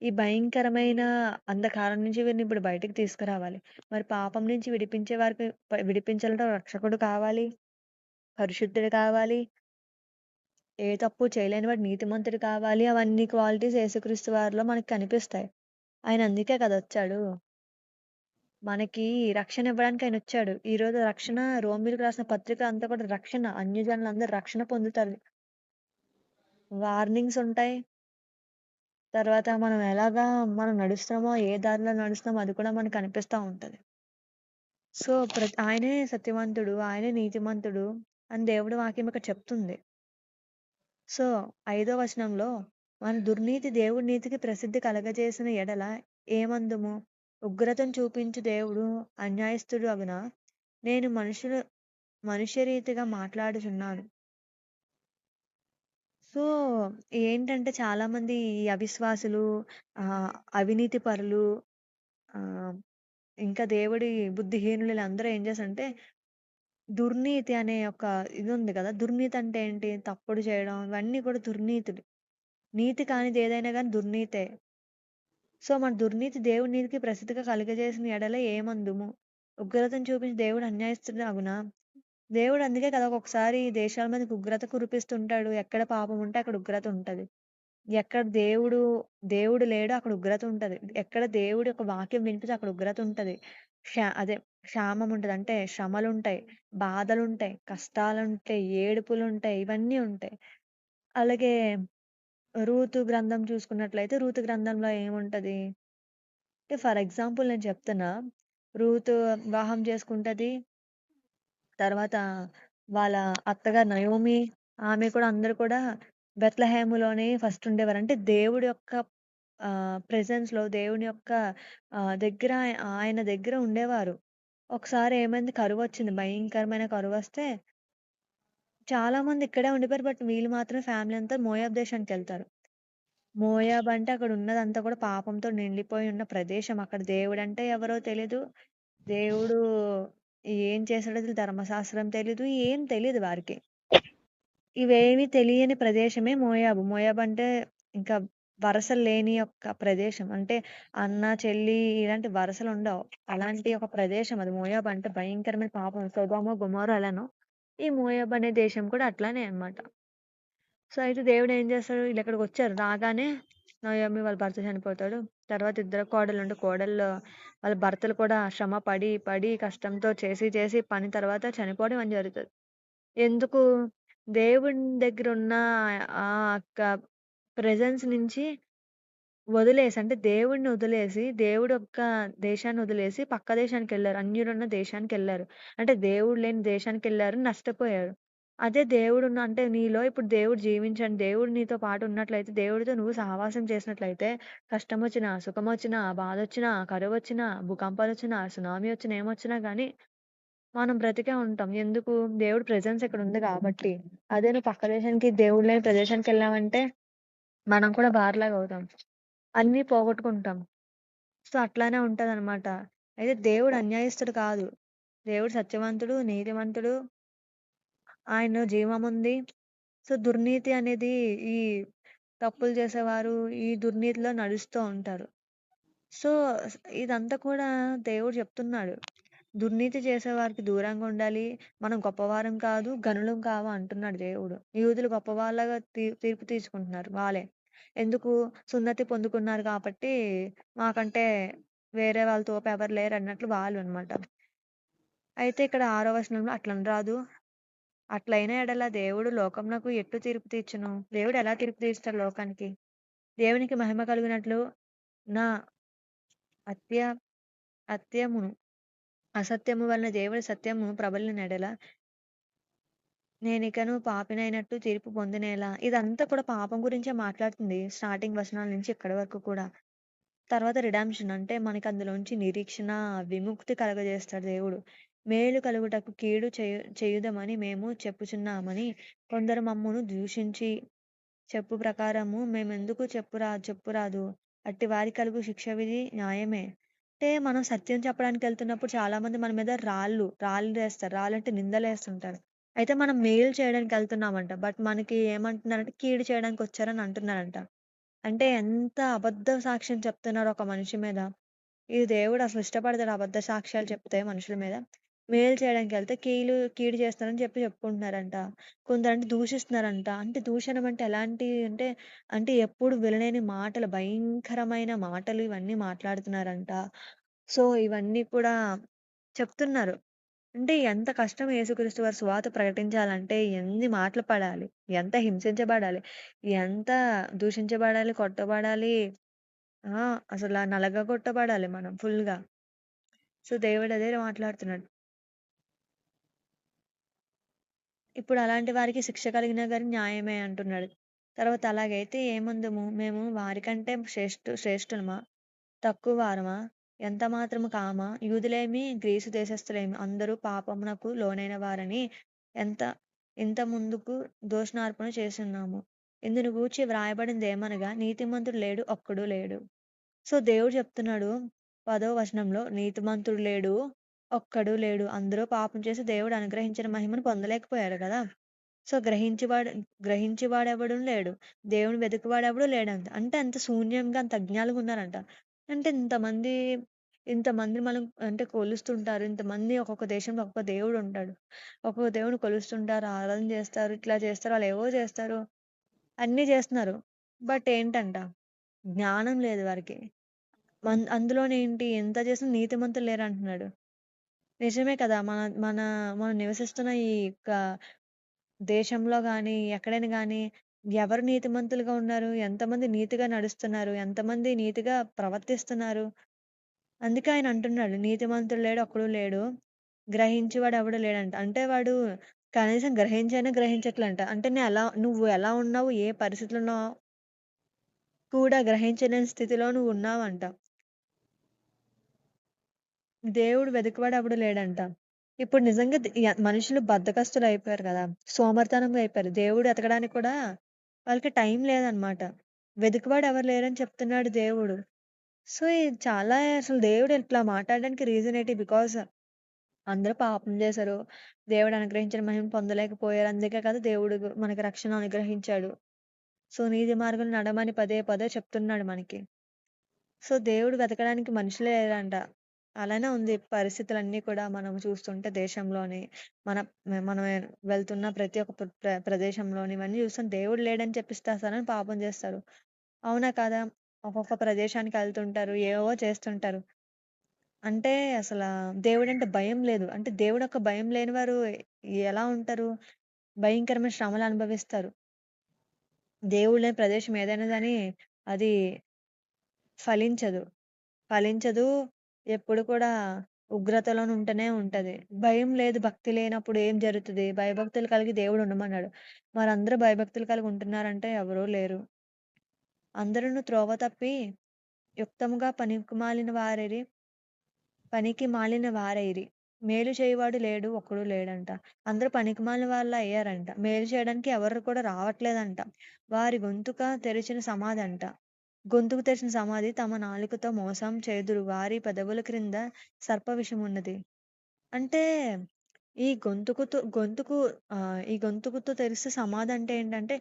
ఈ భయంకరమైన అంధకారం నుంచి వీరిని ఇప్పుడు బయటికి తీసుకురావాలి. మరి పాపం నుంచి విడిపించాలంటే రక్షకుడు కావాలి. పరిశుద్ధుడు కావాలి. ఏ తప్పు చేయలేనివాడు నీతిమంతుడు కావాలి. అవన్నీ క్వాలిటీస్ యేసుక్రీస్తు వారిలో మనకు కనిపిస్తాయి. ఆయన అందుకే కదా వచ్చాడు. మనకి రక్షణ ఇవ్వడానికి ఆయనొచ్చాడు. ఈరోజు రక్షణ రోమీయులకు రాసిన పత్రిక అంతా కూడా రక్షణ. అన్యజనులందరూ రక్షణ పొందుతారు. వార్నింగ్స్ ఉంటాయి. తర్వాత మనం నడుస్తున్నామో, ఏ దారిలో నడుస్తున్నామో అది కూడా మనకు కనిపిస్తా ఉంటది. సో, ఆయనే సత్యవంతుడు, ఆయనే నీతిమంతుడు అని దేవుడి వాక్యం ఇక్కడ చెప్తుంది. సో, 5వ వచనంలో మన దుర్నీతి దేవుడి నీతికి ప్రసిద్ధి కలగజేసిన ఎడల ఏమందుము? ఉగ్రతను చూపించు దేవుడు అన్యాయస్తుడు అగునా? నేను మనుష్య రీతిగా మాట్లాడుచున్నాడు. సో, ఏంటంటే చాలామంది ఈ అవిశ్వాసులు, అవినీతి పరులు, ఆహ్, ఇంకా దేవుడి బుద్ధిహీనులు ఈళ్ళందరూ ఏం చేస్తారంటే, దుర్నీతి అనే ఒక ఇది ఉంది కదా! దుర్నీతి అంటే ఏంటి? తప్పుడు చేయడం ఇవన్నీ కూడా దుర్నీతులు. నీతి కానిది ఏదైనా గాని దుర్నీతే. సో, మన దుర్నీతి దేవుడి నీతికి ప్రసిద్ధిగా కలుగజేసిన ఎడల ఏమందుము? ఉగ్రతను చూపించి దేవుడు అన్యాయస్తుడగునా? దేవుడు అందుకే కదా ఒక్కొక్కసారి దేశాల మీదకి ఉగ్రత కురిపిస్తుంటాడు. ఎక్కడ పాపం ఉంటే అక్కడ ఉగ్రత ఉంటది. ఎక్కడ దేవుడు లేడో అక్కడ ఉగ్రత ఉంటది. ఎక్కడ దేవుడి యొక్క వాక్యం వినిపిస్తే అక్కడ ఉగ్రత ఉంటది. అదే క్షామం ఉంటది. అంటే శ్రమలుంటాయి, బాధలుంటాయి, కష్టాలుంటాయి, ఏడుపులుంటాయి, ఇవన్నీ ఉంటాయి. అలాగే రూతు గ్రంథం చూసుకున్నట్లయితే రూతు గ్రంథంలో ఏముంటది? అంటే ఫర్ ఎగ్జాంపుల్ నేను చెప్తున్నా. రూతు వివాహం చేసుకుంటది. తర్వాత వాళ్ళ అత్తగారు నయోమి, ఆమె కూడా అందరూ కూడా బెత్లెహేములోనే ఫస్ట్ ఉండేవారు. అంటే దేవుడి యొక్క ప్రెజెన్స్‌లో దేవుని యొక్క దగ్గర ఆయన దగ్గర ఉండేవారు. ఒకసారి ఏమైంది కరువొచ్చింది. భయంకరమైన కరువొస్తే చాలామంది ఇక్కడే ఉండిపోయారు. బట్ వీళ్ళు మాత్రం ఫ్యామిలీ అంతా మోయాబ్ దేశానికెళ్తారు. మోయాబ్ అంటే అక్కడ ఉన్నదంతా కూడా పాపంతో నిండిపోయి ఉన్న ప్రదేశం. అక్కడ దేవుడంటే ఎవరో తెలీదు. దేవుడు ఏం చేసాడో తెలీదు. ధర్మశాస్త్రం తెలీదు. ఏం తెలీదు వారికి. ఇవేమీ తెలియని ప్రదేశమే మోయాబు. మోయాబ్ అంటే ఇంకా వరసలు లేని యొక్క ప్రదేశం. అంటే అన్న, చెల్లి ఇలాంటి వరసలుండవు. అలాంటి ఒక ప్రదేశం అది. మోయాబ్ అంటే భయంకరమైన పాపం. సొదొమ, గొమొర్రా ఎలానో ఈ మోయాబ్ అనే దేశం కూడా అట్లానే అన్నమాట. సో, అయితే దేవుడేం చేస్తాడు, ఈళ్ళిక్కడికొచ్చారు. రాగానే నయోమి వాళ్ళ భర్త చనిపోతాడు. తర్వాత ఇద్దరు కోడలుంటే కోడళ్ళు వాళ్ళ భర్తలు కూడా శ్రమ పడి, పడి కష్టంతో చేసి, చేసి పని తర్వాత చనిపోవడం అని జరుగుతది. ఎందుకు? దేవుని దగ్గరున్న ఆ యొక్క ప్రెజెన్స్ నుంచి వదిలేసి అంటే దేవుడిని వదిలేసి, దేవుడు యొక్క దేశాన్ని వదిలేసి పక్క దేశానికెళ్లారు. అన్యులున్న దేశానికెళ్లారు. అంటే దేవుడు లేని దేశానికెళ్లారు, నష్టపోయారు. అదే దేవుడున్న అంటే నీలో ఇప్పుడు దేవుడు జీవించండి. దేవుడు నీతో పాటు ఉన్నట్లయితే, దేవుడితో నువ్వు సహవాసం చేసినట్లయితే కష్టమొచ్చినా, సుఖమొచ్చినా, బాధొచ్చినా, కరువొచ్చినా, భూకంపాలొచ్చినా, సునామీ వచ్చినా, ఏమొచ్చినా గానీ మనం బ్రతికే ఉంటాం. ఎందుకు? దేవుడి ప్రెజెన్స్ ఇక్కడ ఉంది కాబట్టి. అదే నువ్వు పక్క దేశానికి దేవుడు లేని ప్రదేశానికెళ్ళావంటే మనం కూడా బార్‌లాగా అవుతాం. అన్నీ పోగొట్టుకుంటాం. సో, అట్లానే ఉంటదనమాట. అయితే దేవుడు అన్యాయస్తుడు కాదు. దేవుడు సత్యవంతుడు, నీతిమంతుడు. ఆయనలో జీవముంది. సో, దుర్నీతి అనేది ఈ తప్పులు చేసేవారు ఈ దుర్నీతిలో నడుస్తూ ఉంటారు. సో, ఇదంతా కూడా దేవుడు చెప్తున్నాడు. దుర్నీతి చేసేవారికి దూరంగా ఉండాలి. మనం గొప్పవారం కాదు, గనులం కాము అంటున్నాడు దేవుడు. యూదులు గొప్పవాళ్ళగా తీర్పు తీర్చుకుంటున్నారు వాళ్ళే. ఎందుకు? సున్నతి పొందుకున్నారు కాబట్టి, మాకంటే వేరే వాళ్ళ తోపు ఎవరు లేరన్నట్లు వాళ్ళు అన్నమాట. అయితే ఇక్కడ 6వ వచనంలో అట్లనరాదు. అట్లైన ఎడల దేవుడు లోకమునకు ఎట్లు తీర్పు తీర్చును? దేవుడు ఎలా తీర్పు తీరుస్తాడు లోకానికి? దేవునికి మహిమ కలుగునట్లు నా అత్య అత్యమును అసత్యము వలన దేవుడి సత్యము ప్రబలిన ఎడల నేనికను పాపినైనట్టు తీర్పు పొందునేలా. ఇదంతా కూడా పాపం గురించే మాట్లాడుతుంది. స్టార్టింగ్ వచనాల నుంచి ఇక్కడి వరకు కూడా. తర్వాత రిడెంప్షన్ అంటే మనకు అందులోంచి నిరీక్షణ, విముక్తి కలుగజేస్తాడు దేవుడు. మేలు కలుగుటకు కీడు చేయుదమని మేము చెప్పుచున్నామని కొందరు మమ్మును దూషించి చెప్పు ప్రకారము మేమెందుకు చెప్పురాదు. అట్టి వారి కలుగు శిక్ష విధి న్యాయమే. అంటే మనం సత్యం చెప్పడానికెళ్తున్నప్పుడు చాలామంది మన మీద రాళ్ళు వేస్తారు. రాళ్ళంటే నిందలేస్తుంటారు. అయితే మనం మేలు చేయడానికెళ్తున్నామంట. బట్ మనకి ఏమంటున్నారంటే కీడు చేయడానికొచ్చారని అంటున్నారంట. అంటే ఎంత అబద్ధ సాక్ష్యం చెప్తున్నారు ఒక మనిషి మీద. ఇది దేవుడు అసలు ఇష్టపడతాడా అబద్ధ సాక్ష్యాలు చెప్తే మనుషుల మీద? మేలు చేయడానికెళ్తే కీడు చేస్తున్నారని చెప్పుకుంటున్నారంట. కొందరంటే దూషిస్తున్నారంట. అంటే దూషణం అంటే ఎలాంటి అంటే, అంటే ఎప్పుడు వినలేని మాటలు, భయంకరమైన మాటలు ఇవన్నీ మాట్లాడుతున్నారంట. సో, ఇవన్నీ కూడా చెప్తున్నారు. అంటే ఎంత కష్టం యేసుక్రీస్తు వారి సువార్త ప్రకటించాలంటే ఎన్ని మాటలు పడాలి, ఎంత హింసించబడాలి, ఎంత దూషించబడాలి, కొట్టబడాలి. ఆ! అసల నలగగొట్టబడాలి మనం ఫుల్‌గా. సో, దేవుడు అదే మాట్లాడుతున్నాడు. ఇప్పుడు అలాంటి వారికి శిక్ష కలిగినా గాని న్యాయమే అంటున్నాడు. తర్వాత అలాగైతే ఏమందుము? మేము వారికంటే శ్రేష్ఠులమా? తక్కువ వారమా? ఎంత మాత్రము కామ యూదులేమి గ్రీసు దేశస్థులేమి అందరూ పాపమునకు లోనైన వారని ఎంత ఇంత ముందుకు దోషణార్పణ చేస్తున్నాము. ఇందును గూర్చి వ్రాయబడింది ఏమనగా నీతిమంతుడు లేడు, ఒక్కడు లేడు. సో దేవుడు చెప్తున్నాడు 10వ వచనంలో, నీతిమంతుడు లేడు, ఒక్కడు లేడు. అందరూ పాపం చేసి దేవుడు అనుగ్రహించిన మహిమను పొందలేకపోయారు కదా! సో గ్రహించేవాడెవడు లేడు. దేవుని వెతుకువాడెవడు లేడంట. అంటే అంత శూన్యంగా, అంత అజ్ఞానంగా ఉన్నారంట. అంటే ఇంతమంది మనం అంటే కొలుస్తుంటారు. ఇంతమంది ఒక్కొక్క దేశంలో ఒక్కొక్క దేవుడు ఉంటాడు. ఒక్కొక్క దేవుడిని కొలుస్తుంటారు, ఆరాధన చేస్తారు, ఇట్లా చేస్తారు, వాళ్ళేవో చేస్తారు. అన్నీ చేస్తున్నారు. బట్ ఏంటంట, జ్ఞానం లేదు వారికి. అందులోనేంటి ఎంత చేసినా నీతిమంతులు లేరంటున్నాడు. నిజమే కదా! మన మన మనం నివసిస్తున్న ఈ యొక్క దేశంలో గాని, ఎక్కడైనా గాని ఎవరు నీతిమంతులుగా ఉన్నారు? ఎంతమంది నీతిగా నడుస్తున్నారు? ఎంతమంది నీతిగా ప్రవర్తిస్తున్నారు? అందుకే ఆయన అంటున్నాడు, నీతిమంతుడు లేడు, ఒక్కడు లేడు. గ్రహించేవాడు ఎవడు లేడంట. అంటే వాడు కనీసం గ్రహించైనా గ్రహించట్లంట. అంటే నువ్వు ఎలా ఉన్నావు? ఏ పరిస్థితిలో ఉన్నావో కూడా గ్రహించలేని స్థితిలో నువ్వు ఉన్నావంట. దేవుడు వెతికేవాడు ఎవడు లేడంట. ఇప్పుడు నిజంగా మనుషులు బద్ధకస్తులయిపోయారు కదా! సోమరితనంగా అయిపోయారు. దేవుడు ఎతకడానికి కూడా వాళ్ళకి టైం లేదనమాట. వెతికేవాడు ఎవరు లేరని చెప్తున్నాడు దేవుడు. సో, ఇది చాలా అసలు దేవుడు ఇట్లా మాట్లాడడానికి రీజన్ ఏంటి? బికాజ్ అందరూ పాపం చేశారు. దేవుడు అనుగ్రహించిన మహిమ పొందలేకపోయారు. అందుకే కదా దేవుడు మనకి రక్షణ అనుగ్రహించాడు. సో, నీతి మార్గంలో నడమని పదే పదే చెప్తున్నాడు మనకి. సో, దేవుడు వెతకడానికి మనుషులే లేరంట. అలానే ఉంది పరిస్థితులన్నీ కూడా మనం చూస్తుంటే దేశంలోని, మన మనం వెళ్తున్న ప్రతి ఒక్క ప్రదేశంలోని ఇవన్నీ చూస్తుంటే దేవుడు లేడని చెప్పిస్తారని పాపం చేస్తారు. అవునా కాదా? ఒక్కొక్క ప్రదేశానికి వెళ్తుంటారు. ఏవేవో చేస్తుంటారు. అంటే అసల దేవుడంటే భయం లేదు. అంటే దేవుడొక భయం లేని వారు ఎలా ఉంటారు? భయంకరమైన శ్రమలు అనుభవిస్తారు. దేవుడు లేని ప్రదేశం ఏదైనా గాని అది ఫలించదు. ఫలించదు. ఎప్పుడు కూడా ఉగ్రతలోనే ఉంటూనే ఉంటది. భయం లేదు, భక్తి లేనప్పుడు ఏం జరుగుతది? భయభక్తులు కలిగి దేవుడు ఉండమన్నాడు. మరందరూ భయభక్తులు కలిగి ఉంటున్నారంటే ఎవరూ లేరు. అందరును త్రోవ తప్పి యుక్తముగా పనికి మాలిన వారైరి. మేలు చేయువాడు లేడు, ఒక్కడు లేడంట. అందరూ పనికిమాలిన వాళ్ళయ్యారంట. మేలు చేయడానికి ఎవరు కూడా రావట్లేదంట. వారి గొంతుకు తెరిచిన సమాధి తమ నాలుకతో మోసం చేదురు. వారి పెదవుల క్రింద సర్పవిషమున్నది. అంటే ఈ గొంతుకుతో తెరిస్తే సమాధి అంటే ఏంటంటే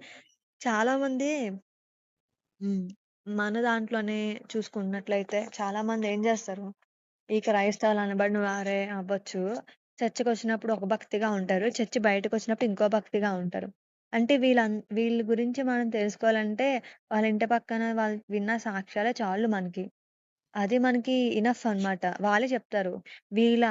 చాలామంది మన దాంట్లోనే చూసుకున్నట్లయితే చాలామంది ఏం చేస్తారు? ఈ క్రైస్తవులు అనబడిన వారే అవ్వచ్చు. చర్చికొచ్చినప్పుడు ఒక భక్తిగా ఉంటారు. చర్చి బయటకొచ్చినప్పుడు ఇంకో భక్తిగా ఉంటారు. అంటే వీళ్ళ గురించి మనం తెలుసుకోవాలంటే వాళ్ళ ఇంటి పక్కన వాళ్ళు విన్న సాక్ష్యాలే చాలు మనకి. అది మనకి ఇనఫ్ అన్నమాట. వాళ్ళే చెప్తారు. వీళ్ళ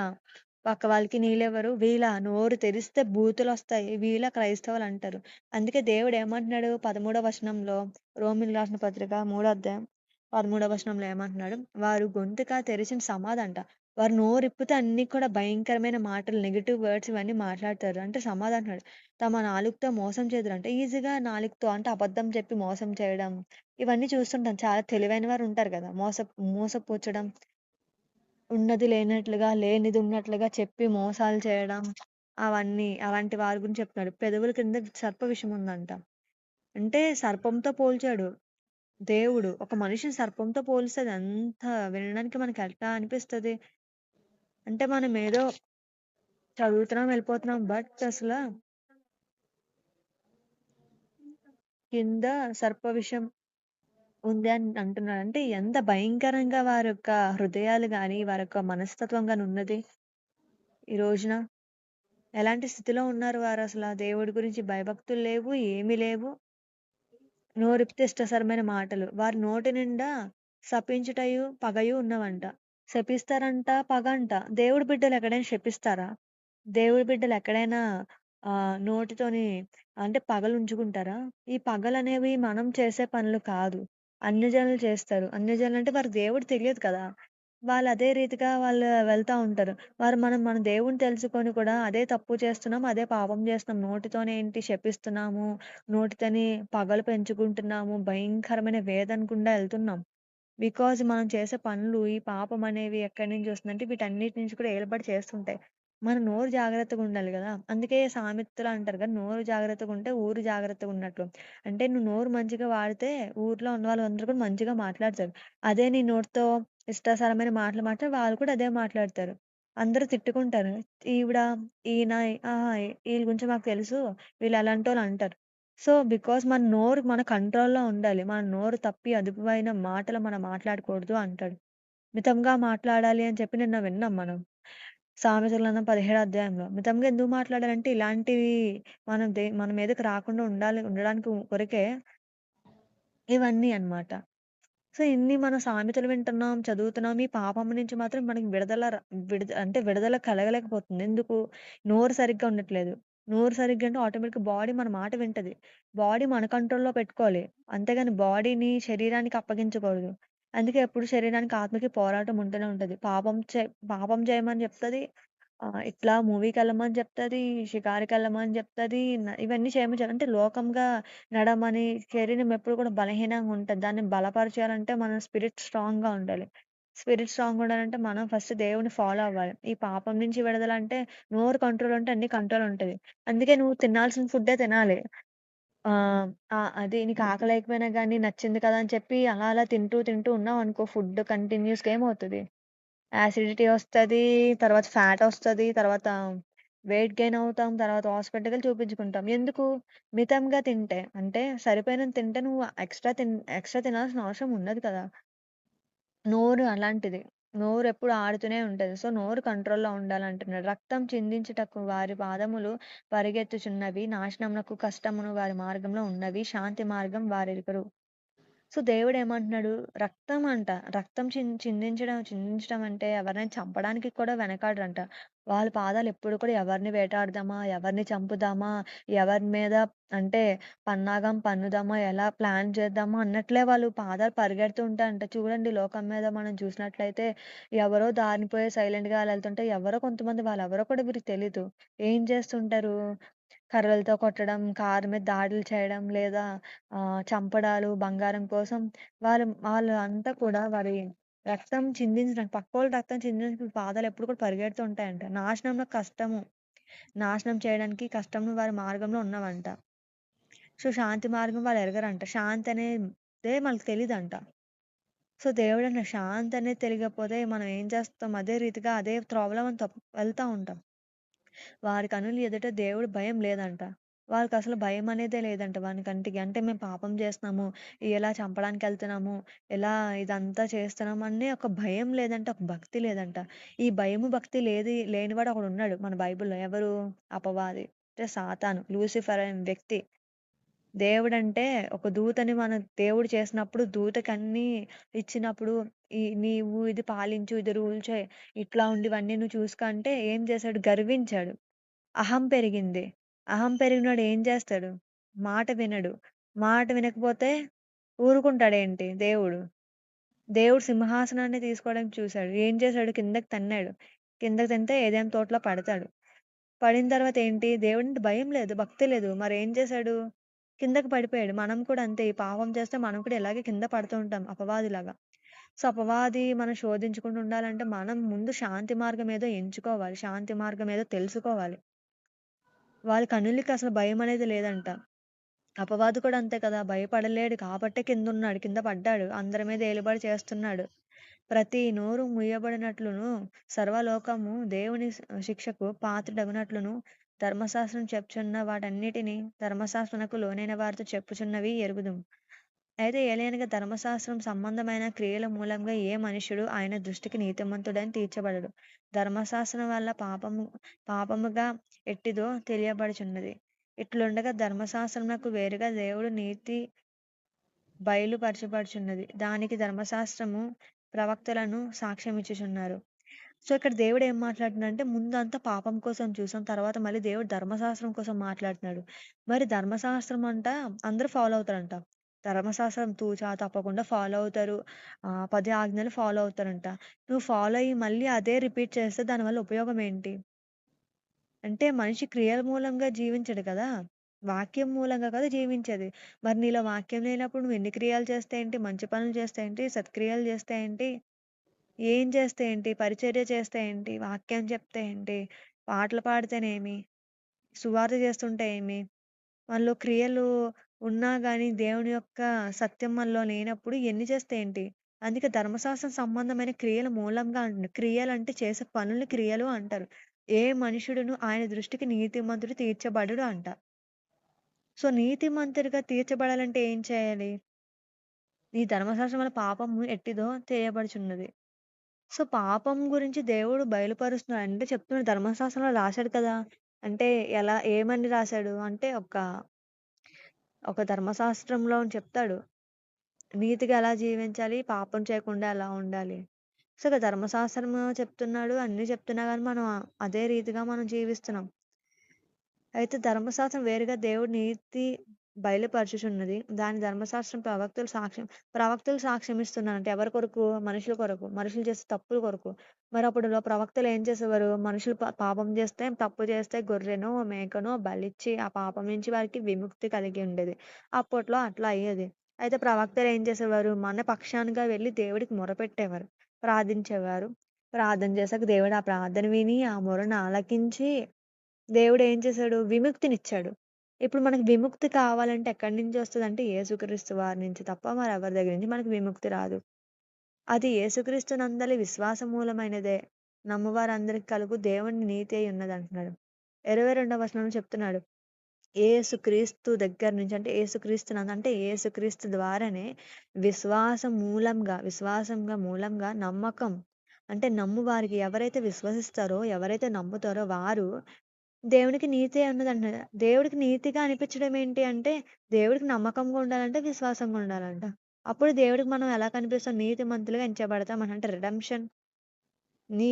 పక్క వాళ్ళకి నీళ్ళెవరు? వీళ్ళ నోరు తెరిస్తే బూతులొస్తాయి. వీళ్ళ క్రైస్తవులంటారు. అందుకే దేవుడేమంటున్నాడు 13వ వచనంలో, రోమీయులకు రాసిన పత్రిక 3 అధ్యాయం 13వ వచనంలో ఏమంటున్నాడు? వారు గొంతుక తెరిచిన సమాధంట. వారు నోరిప్పితే అన్నీ కూడా భయంకరమైన మాటలు, నెగెటివ్ వర్డ్స్ ఇవన్నీ మాట్లాడతారు. అంటే సమాధంటున్నాడు. తమ నాలుకతో మోసం చేదురంట. ఈజీగా నాలుకతో అంటే అబద్ధం చెప్పి మోసం చేయడం, ఇవన్నీ చూస్తుంటాం. చాలా తెలివైన వారు ఉంటారు కదా! మోసపుచ్చడం, ఉన్నది లేనట్లుగా, లేనిది ఉన్నట్లుగా చెప్పి మోసాలు చేయడం, అలాంటి వారి గురించి చెప్తున్నాడు. పెదవుల కింద సర్ప విషం ఉందంట. అంటే సర్పంతో పోల్చాడు దేవుడు. ఒక మనిషిని సర్పంతో పోలిస్తే అదంతా వినడానికి మనకి ఎట్లా అనిపిస్తది? అంటే మనం ఏదో చదువుతున్నాం, వెళ్ళిపోతున్నాం. బట్ అసల కింద సర్ప విషం ఉంది అని అంటున్నాడు. అంటే ఎంత భయంకరంగా వారి యొక్క హృదయాలు గాని, వారి యొక్క మనస్తత్వం గాని ఉన్నది ఈ రోజున. ఎలాంటి స్థితిలో ఉన్నారు వారసల. దేవుడి గురించి భయభక్తులు లేవు, ఏమీ లేవు. నోరిప్పితే ఇష్టసరమైన మాటలు. వారి నోటి నిండా శపించుటయు, పగయు ఉన్నవంట. శపిస్తారంట, పగంట. దేవుడి బిడ్డలు ఎక్కడైనా శపిస్తారా? దేవుడి బిడ్డలు ఎక్కడైనా నోటితోని అంటే పగలుంచుకుంటారా? ఈ పగలనేవి మనం చేసే పనులు కాదు. అన్యజనులు చేస్తారు. అన్యజనులంటే వారికి దేవుడు తెలియదు కదా! వాళ్ళు అదే రీతిగా వాళ్ళు వెళ్తా ఉంటారు. మన దేవుడిని తెలుసుకొని కూడా అదే తప్పు చేస్తున్నాం, అదే పాపం చేస్తున్నాం. నోటితోనే ఏంటి శపిస్తున్నాము, నోటితోని పగలు పెంచుకుంటున్నాము, భయంకరమైన వేదన గుండా ఎళ్తున్నాం. బికాజ్ మనం చేసే పనులు, ఈ పాపం అనేవి ఎక్కడి నుంచి వస్తుందంటే వీటన్నిటి నుంచి కూడా ఏర్పడి చేస్తుంటాయి. మన నోరు జాగ్రత్తగా ఉండాలి గదా! అందుకే సామెతలు అంటారు కదా! నోరు జాగ్రత్తగా ఉంటే ఊరు జాగ్రత్తగా ఉన్నట్లు. అంటే నువ్వు నోరు మంచిగా వాడితే ఊర్లో ఉన్న వాళ్ళందరూ కూడా మంచిగా మాట్లాడతారు. అదే నీ నోటితో ఇష్టాసారమైన మాటలు మాట్లాడితే వాళ్ళు కూడా అదే మాట్లాడతారు. అందరూ తిట్టుకుంటారు. ఈవిడ, ఈయన, ఆహా! ఈళ్ళ గురించి మాకు తెలుసు. వీళ్ళు అలాంటోళ్ళు అంటారు. సో, బికాజ్ మన నోరు మన కంట్రోల్‌లో ఉండాలి. మన నోరు తప్పి అదుపువైన మాటలు మనం మాట్లాడకూడదు అంటాడు. మితంగా మాట్లాడాలి అని చెప్పి నిన్న విన్నాం మనం. సామెతల గ్రంథం 17 అధ్యాయంలో. మితంగా ఎందుకు మాట్లాడాలంటే ఇలాంటివి మన మీదకి రాకుండా ఉండడానికి కొరకే ఇవన్నీ అన్నమాట. సో, ఇన్ని మన సామెతలు వింటున్నాం, చదువుతున్నాం. ఈ పాపం నుంచి మాత్రం మనకి విడుదల కలగలేకపోతుంది. ఎందుకు? నోరు సరిగ్గా ఉండట్లేదు. నోరు సరిగ్గా అంటే ఆటోమేటిక్‌గా బాడీ మన మాట వింటది. బాడీ మన కంట్రోల్‌లో పెట్టుకోవాలి. అంతేగాని బాడీని శరీరానికి అప్పగించకూడదు. అందుకే ఎప్పుడు శరీరానికి, ఆత్మకి పోరాటం ఉంటూనే ఉంటది. పాపం చేయమని చెప్తది. ఇట్లా మూవీకెళ్ళమని చెప్తది, షికారుకెళ్ళమని చెప్తది. ఇవన్నీ అంటే లోకంగా నడమని శరీరం ఎప్పుడు కూడా బలహీనంగా ఉంటది. దాన్ని బలపరచాలంటే మన స్పిరిట్ స్ట్రాంగ్‌గా ఉండాలి. స్పిరిట్ స్ట్రాంగ్‌గా ఉండాలంటే మనం ఫస్ట్ దేవుడిని ఫాలో అవ్వాలి. ఈ పాపం నుంచి విడుదల అంటే నోరు కంట్రోల్ ఉంటే అన్ని కంట్రోల్ ఉంటది. అందుకే నువ్వు తినాల్సిన ఫుడ్డే తినాలి. ఆహ్, అది నీకు ఆకలేయకపోయినా గానీ నచ్చింది కదా అని చెప్పి అలా అలా తింటూ ఉన్నావనుకో ఫుడ్ కంటిన్యూయస్‌గా ఏమవుతది? యాసిడిటీ ఒస్తది. తర్వాత ఫ్యాటొస్తది. తర్వాత వెయిట్ గెయిన్ అవుతాం. తర్వాత హాస్పిటల్‌కెళ్ళి చూపించుకుంటాం. ఎందుకు? మితంగా తింటే. అంటే సరిపోయినంత తింటే నువ్వు ఎక్స్‌ట్రా తినాల్సిన అవసరం ఉండదు కదా! నోరు అలాంటిది. నోరెప్పుడు ఆడుతూనే ఉంటది. సో, నోరు కంట్రోల్‌లో ఉండాలంటున్నాడు. రక్తం చిందించుటకు వారి పాదములు పరిగెత్తుచున్నవి. నాశనమునకు కష్టమును వారి మార్గంలో ఉన్నవి. శాంతి మార్గం వారెరుగరు. సో, దేవుడేమంటున్నాడు? రక్తం అంట. రక్తం చిందించడం అంటే ఎవరినైనా చంపడానికి కూడా వెనకాడరంట. వాళ్ళ పాదాలెప్పుడు కూడా ఎవరిని వేటాడదామా? ఎవరిని చంపుదామా? ఎవరి మీద అంటే పన్నాగం పన్నుదామా? ఎలా ప్లాన్ చేద్దామా? అన్నట్లే వాళ్ళు పాదాలు పరిగెడుతూ ఉంటాయంట. చూడండి లోకం మీద మనం చూసినట్లయితే ఎవరో దారిన పోయి సైలెంట్‌గా అలా ఎళ్తుంటే ఎవరో కొంతమంది వాళ్ళెవరో కూడా వీరికి తెలీదు. ఏం చేస్తుంటారు? కర్రలతో కొట్టడం, కారు మీద దాడులు చేయడం, లేదా చంపడాలు, బంగారం కోసం వాళ్ళు అంతా కూడా వారి రక్తం చిందించడానికి పక్కోళ్ళ రక్తం చిందించడానికి పాదాలెప్పుడు కూడా పరిగెడుతూ ఉంటాయంట. నాశనం చేయడానికి కష్టమును వారి మార్గంలో ఉన్నవంట. సో, శాంతి మార్గం వాళ్ళు ఎరగరంట. శాంతి అనేదే మనకు తెలీదంట. సో, దేవుడన్న శాంతి అనేది తెలియకపోతే మనం ఏం చేస్తాం? అదే రీతిగా అదే త్రోవలో మనం వెళ్తా ఉంటాం. వారి కనుల ఎదుట దేవుడి భయం లేదంట. వాళ్ళకసలు భయమనేదే లేదంట వాని కంటికి. అంటే మేము పాపం చేస్తున్నాము, ఎలా చంపడానికెళ్తున్నాము, ఎలా ఇదంతా చేస్తున్నాము అనే ఒక భయం లేదంట, ఒక భక్తి లేదంట. ఈ భయము, భక్తి లేనివాడు ఒకడున్నాడు మన బైబిల్‌లో. ఎవరు? అపవాది. అంటే సాతాను. లూసిఫర్ అనే వ్యక్తి. దేవుడంటే ఒక దూతని దేవుడు చేసినప్పుడు దూతకన్నీ ఇచ్చినప్పుడు నీవు ఇది పాలించు, ఇది రూల్ చేయి, ఇట్లా ఉండి ఇవన్నీ నువ్వు చూసుకో అంటే ఏం చేశాడు? గర్వించాడు. అహం పెరిగింది. అహం పెరిగినోడు ఏం చేస్తాడు? మాట వినడు. మాట వినకపోతే ఊరుకుంటాడేంటి దేవుడు? దేవుడు సింహాసనాన్ని తీసుకోవడానికి చూసాడు. ఏం చేశాడు? కిందకి తన్నాడు. కిందకి తన్నితే ఏదెం తోటలో పడతాడు. పడిన తర్వాత ఏంటి? దేవుడంటే భయం లేదు, భక్తి లేదు. మరేం చేశాడు? కిందకి పడిపోయాడు. మనం కూడా అంతే. ఈ పాపం చేస్తే మనం కూడా ఇలాగే కింద పడుతూ ఉంటాం అపవాదిలాగా. సో, అపవాది మనం శోధించకుండా ఉండాలంటే మనం ముందు శాంతి మార్గం ఏదో ఎంచుకోవాలి. శాంతి మార్గం ఏదో తెలుసుకోవాలి. వాళ్ళ కన్నులకి అసలు భయమనేది లేదంట. అపవాది కూడా అంతే కదా! భయపడలేడు కాబట్టే కిందున్నాడు. కింద పడ్డాడు. అందరి మీద ఏలుబడి చేస్తున్నాడు. ప్రతి నోరు మూయబడినట్లును, సర్వలోకము దేవుని శిక్షకు పాత్రుడగునట్లును ధర్మశాస్త్రం చెప్పుచున్న వాటన్నిటిని ధర్మశాస్త్రమునకు లోనైన వారితో చెప్పుచున్నవి ఎరుగుదుము. అయితే ఏలయనగా ధర్మశాస్త్రం సంబంధమైన క్రియల మూలంగా ఏ మనుష్యుడు ఆయన దృష్టికి నీతిమంతుడని తీర్చబడడు. ధర్మశాస్త్రం వల్ల పాపముగా ఎట్టిదో తెలియబడుచున్నది. ఇట్లుండగా ధర్మశాస్త్రమునకు వేరుగా దేవుడు నీతి బయలుపరచబడుచున్నది. దానికి ధర్మశాస్త్రము ప్రవక్తలను సాక్ష్యమిచ్చుచున్నారు. సో, ఇక్కడ దేవుడు ఏం మాట్లాడుతున్నాడంటే ముందంతా పాపం కోసం చూసాం. తర్వాత మళ్ళీ దేవుడు ధర్మశాస్త్రం కోసం మాట్లాడుతున్నాడు. మరి ధర్మశాస్త్రం అంట అందరూ ఫాలో అవుతారంట. ధర్మశాస్త్రం తూచా తప్పకుండా ఫాలో అవుతారు. 10 ఆజ్ఞలు ఫాలో అవుతారంట. నువ్వు ఫాలో అయ్యి మళ్ళీ అదే రిపీట్ చేస్తే దానివల్ల ఉపయోగం ఏంటి? అంటే మనిషి క్రియల మూలంగా జీవించడు కదా! వాక్యం మూలంగా కదా జీవించేది. మరి నీలో వాక్యం లేనప్పుడు నువ్వు ఎన్ని క్రియలు చేస్తే ఏంటి? మంచి పనులు చేస్తే ఏంటి? సత్క్రియలు చేస్తే ఏంటి? ఏం చేస్తే ఏంటి? పరిచర్య చేస్తే ఏంటి? వాక్యం చెప్తే ఏంటి? పాటలు పాడితేనేమి? సువార్త చేస్తుంటే ఏమి? మనలో క్రియలు ఉన్నా గాని దేవుని యొక్క సత్యం మనలో లేనప్పుడు ఎన్ని చేస్తే ఏంటి? అందుకే ధర్మశాస్త్రం సంబంధమైన క్రియల మూలంగా అంటున్నారు. క్రియలంటే చేసే పనుల్ని క్రియలు అంటారు. ఏ మనుషుడును ఆయన దృష్టికి నీతిమంతుడు తీర్చబడడు అంట. సో, నీతిమంతుడిగా తీర్చబడాలంటే ఏం చేయాలి? నీ ధర్మశాస్త్రం వల్ల పాపము ఎట్టిదో తెలియబడుచున్నది. సో, పాపం గురించి దేవుడు బయలుపరుస్తున్నాడు. అంటే చెప్తున్నాడు ధర్మశాస్త్రంలో రాశాడు కదా! అంటే ఎలా ఏమని రాశాడు? అంటే ఒక ధర్మశాస్త్రంలో చెప్తాడు. నీతిగా ఎలా జీవించాలి? పాపం చేయకుండా ఎలా ఉండాలి? సో, ఇక ధర్మశాస్త్రము చెప్తున్నాడు. అన్నీ చెప్తున్నా గాని మనం అదే రీతిగా మనం జీవిస్తున్నాం. అయితే ధర్మశాస్త్రం వేరుగా దేవుడి నీతి బయలుపరచుచున్నది. దాని ధర్మశాస్త్రం ప్రవక్తలు సాక్ష్యమిస్తున్నారంటే ఎవరి కొరకు? మనుషుల కొరకు. మనుషులు చేసే తప్పుల కొరకు. మరి అప్పుడులో ప్రవక్తలు ఏం చేసేవారు? మనుషులు పాపం చేస్తే, తప్పు చేస్తే గొర్రెనో, మేకనో బలిచ్చి ఆ పాపం నుంచి వారికి విముక్తి కలిగి ఉండేది. అప్పట్లో అట్లా అయ్యేది. అయితే ప్రవక్తలు ఏం చేసేవారు? మన పక్షానగా వెళ్లి దేవుడికి మొరపెట్టేవారు. ప్రార్థించేవారు. ప్రార్థన చేశాక దేవుడు ఆ ప్రార్థన విని, ఆ మొరను ఆలకించి దేవుడేం చేశాడు? విముక్తినిచ్చాడు. ఇప్పుడు మనకు విముక్తి కావాలంటే ఎక్కడి నుంచి వస్తదంటే యేసుక్రీస్తు వారి నుంచి తప్ప మరెవరి దగ్గర నుంచి మనకు విముక్తి రాదు. అది యేసుక్రీస్తునందలి విశ్వాస మూలమైనదే. నమ్మువారందరికి కలుగు దేవుని నీతి అయి ఉన్నదంటున్నాడు. 22వ వచనంలో చెప్తున్నాడు. యేసుక్రీస్తు దగ్గర నుంచి అంటే యేసుక్రీస్తునందు అంటే యేసుక్రీస్తు ద్వారానే విశ్వాసంగా మూలంగా నమ్మకం అంటే నమ్మువారికి ఎవరైతే విశ్వసిస్తారో, ఎవరైతే నమ్ముతారో వారు దేవునికి నీతే అన్నదంట. దేవుడికి నీతిగా అనిపించడం ఏంటి అంటే, దేవుడికి నమ్మకంగా ఉండాలంటే, విశ్వాసంగా ఉండాలంట. అప్పుడు దేవుడికి మనం ఎలా కనిపిస్తాం? నీతిమంతులుగా ఎంచబడతాం అంటే రిడెంప్షన్ నీ